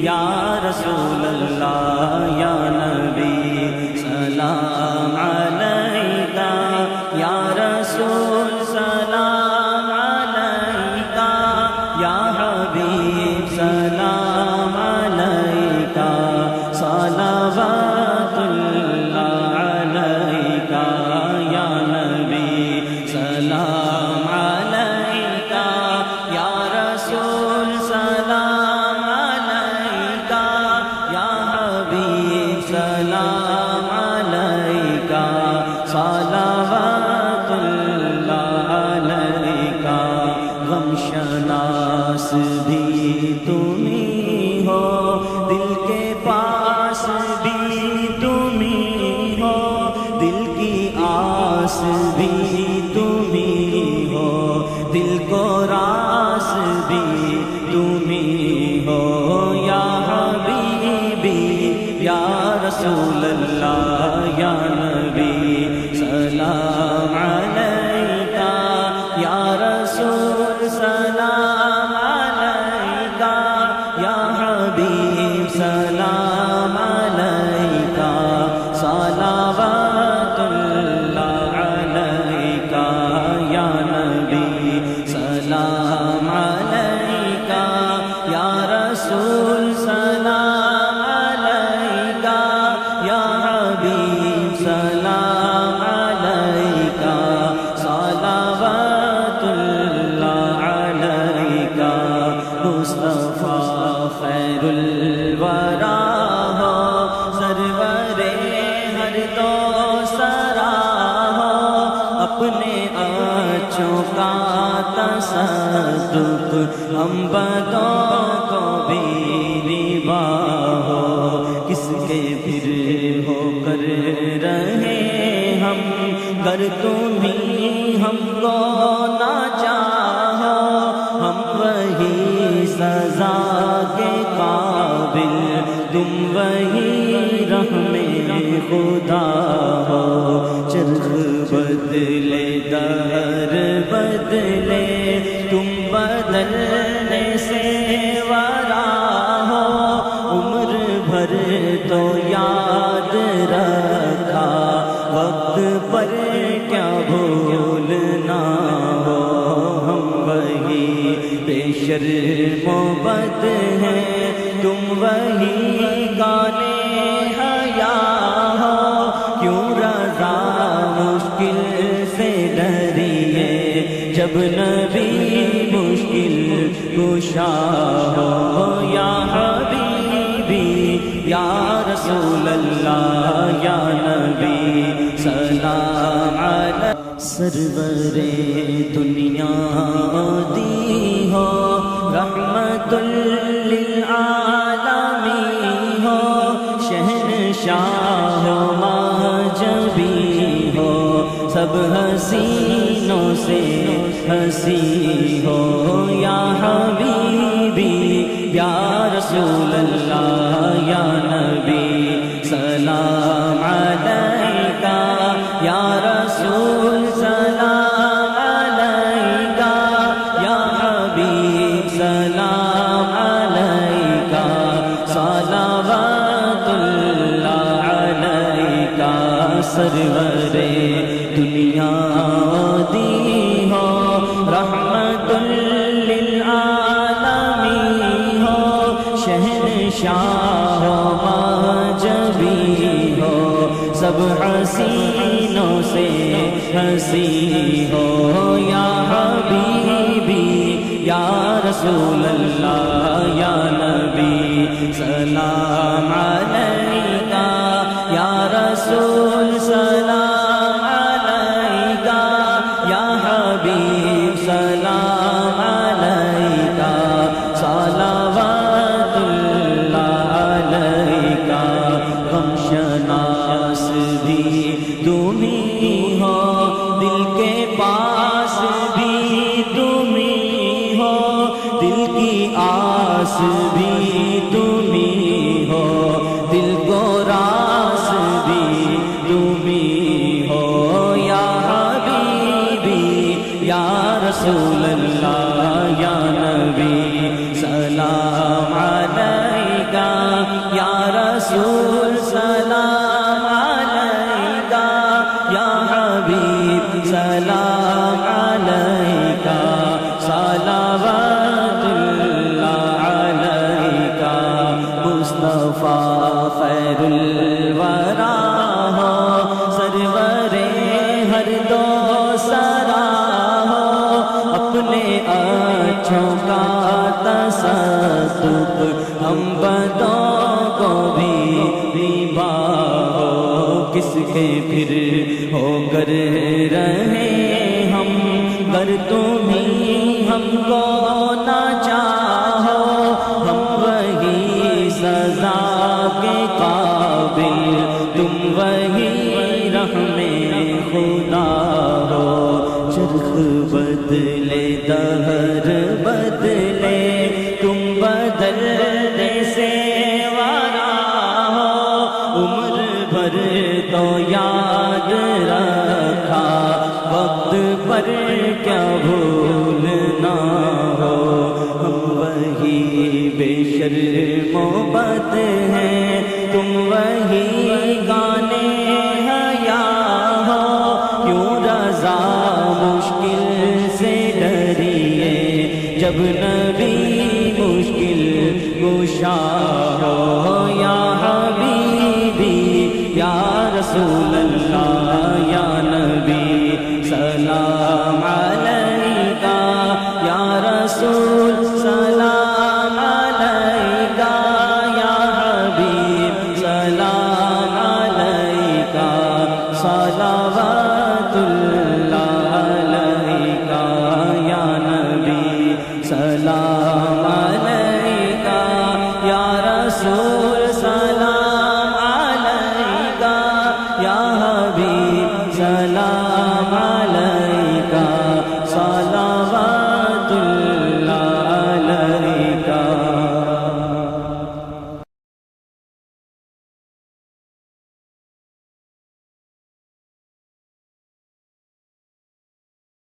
یا رسول اللہ، یا نبی سلام علیکہ، یا رسول سلام علیکہ، یا حبیب سلام علیکہ، صلوات اللہ علیکہ. یا نبی سلام علیکہ، یا رسول سلام علیکہ، یا حبیب سلام علیکہ، صلوات اللہ علیکہ. غم شناس بھی تم ہی ہو، دل کے پاس بھی تم ہی ہو، دل کی آس بھی تم ہی ہو، دل کو راس بھی تم ہی ہو. یا حبیبی یا رسول اللہ، یا نبی سلام علیکہ، یا رسول سلام علیکہ، یا حبیب سلام علیکہ، صلوات اللہ علیکہ. یا نبی سلام علیکہ، یا رسول سلام علیکہ، یا حبیب سلام علیکہ، صلوات اللہ علیکہ. مصطفیٰ خیر الورا ہو، سرور اچھوں کا تصدق ہم بدوں کو بھی ربا ہو کس کے پھر ہو کر رہے ہم گر تم ہی ہم کو نہ چاہو ہم وہی سزا کے قابل تم وہی رحم خدا ہو چرخ بدلے دہر بدلے تم بدلنے سے ورا ہو عمر بھر تو یاد رکھا وقت پر کیا بھولنا ہو ہم وہی بے شرم و بد ہیں تم وہی گانے حیا ہو کیوں رضا مشکل سے ڈریے جب نبی مشکل کشا ہو یا حبیبی یا رسول اللہ یا نبی سلام علیہ سرور دنیا دی ہو رحمت للعالمین ہو شہنشاہ مہجبی ہو سب حسینوں سے ہنسی ہو یا حبیبی یا رسول اللہ یا نبی سلام علیکہ یا رسول سلام علیکہ یا حبیب سلام علیکہ صلوات اللہ علیکہ سرور دنیا دی ہو رحمت للعالمین ہو شہنشاہ مہجبی ہو سب حسینوں سے ہنسی ہو یا حبیبی یا رسول اللہ یا نبی سلام علیکہ یا رسول سلام علیکہ یا حبیب سلام علیکہ صلوات اللہ علیکہ غم شناس بھی تم ہی ہو دل کے پاس بھی تم ہی ہو دل کی آس بھی تم ہی ہو دل کو راس بھی تم ہی ہو یا حبیبی یا رسول اللہ یا نبی سلام علیکہ یا رسول سلام علیکہ یا حبیب سلام علیکہ صلوات اللہ علیکہ مصطفیٰ خیر الورا ہو سرور ہر دو سرا ہو اپنے اچھوں کا تصدق ہم بدوں کو بھی ربا ہو کس کے پھر ہو کر رہے ہم گر تم ہی ہم کو نہ چاہو ہم وہی سزا کے قابل تم وہی رحم خدا ہو چرخ بدلے دہر بدلے تم بدلنے سے ورا ہو عمر بھر تو یاد رکھا وقت پر کیا بھولنا ہو ہم وہی بے شرم و بد ہیں تم وہی گانے حیا ہو کیوں رضا مشکل سے ڈریے جب نبی مشکل کشا ہو یا حبیبی یا رسول اللہ یا نبی سلام علیکہ یا رسول سلام علیکہ یا حبیب سلام علیکہ صلوات اللہ علیکہ رسول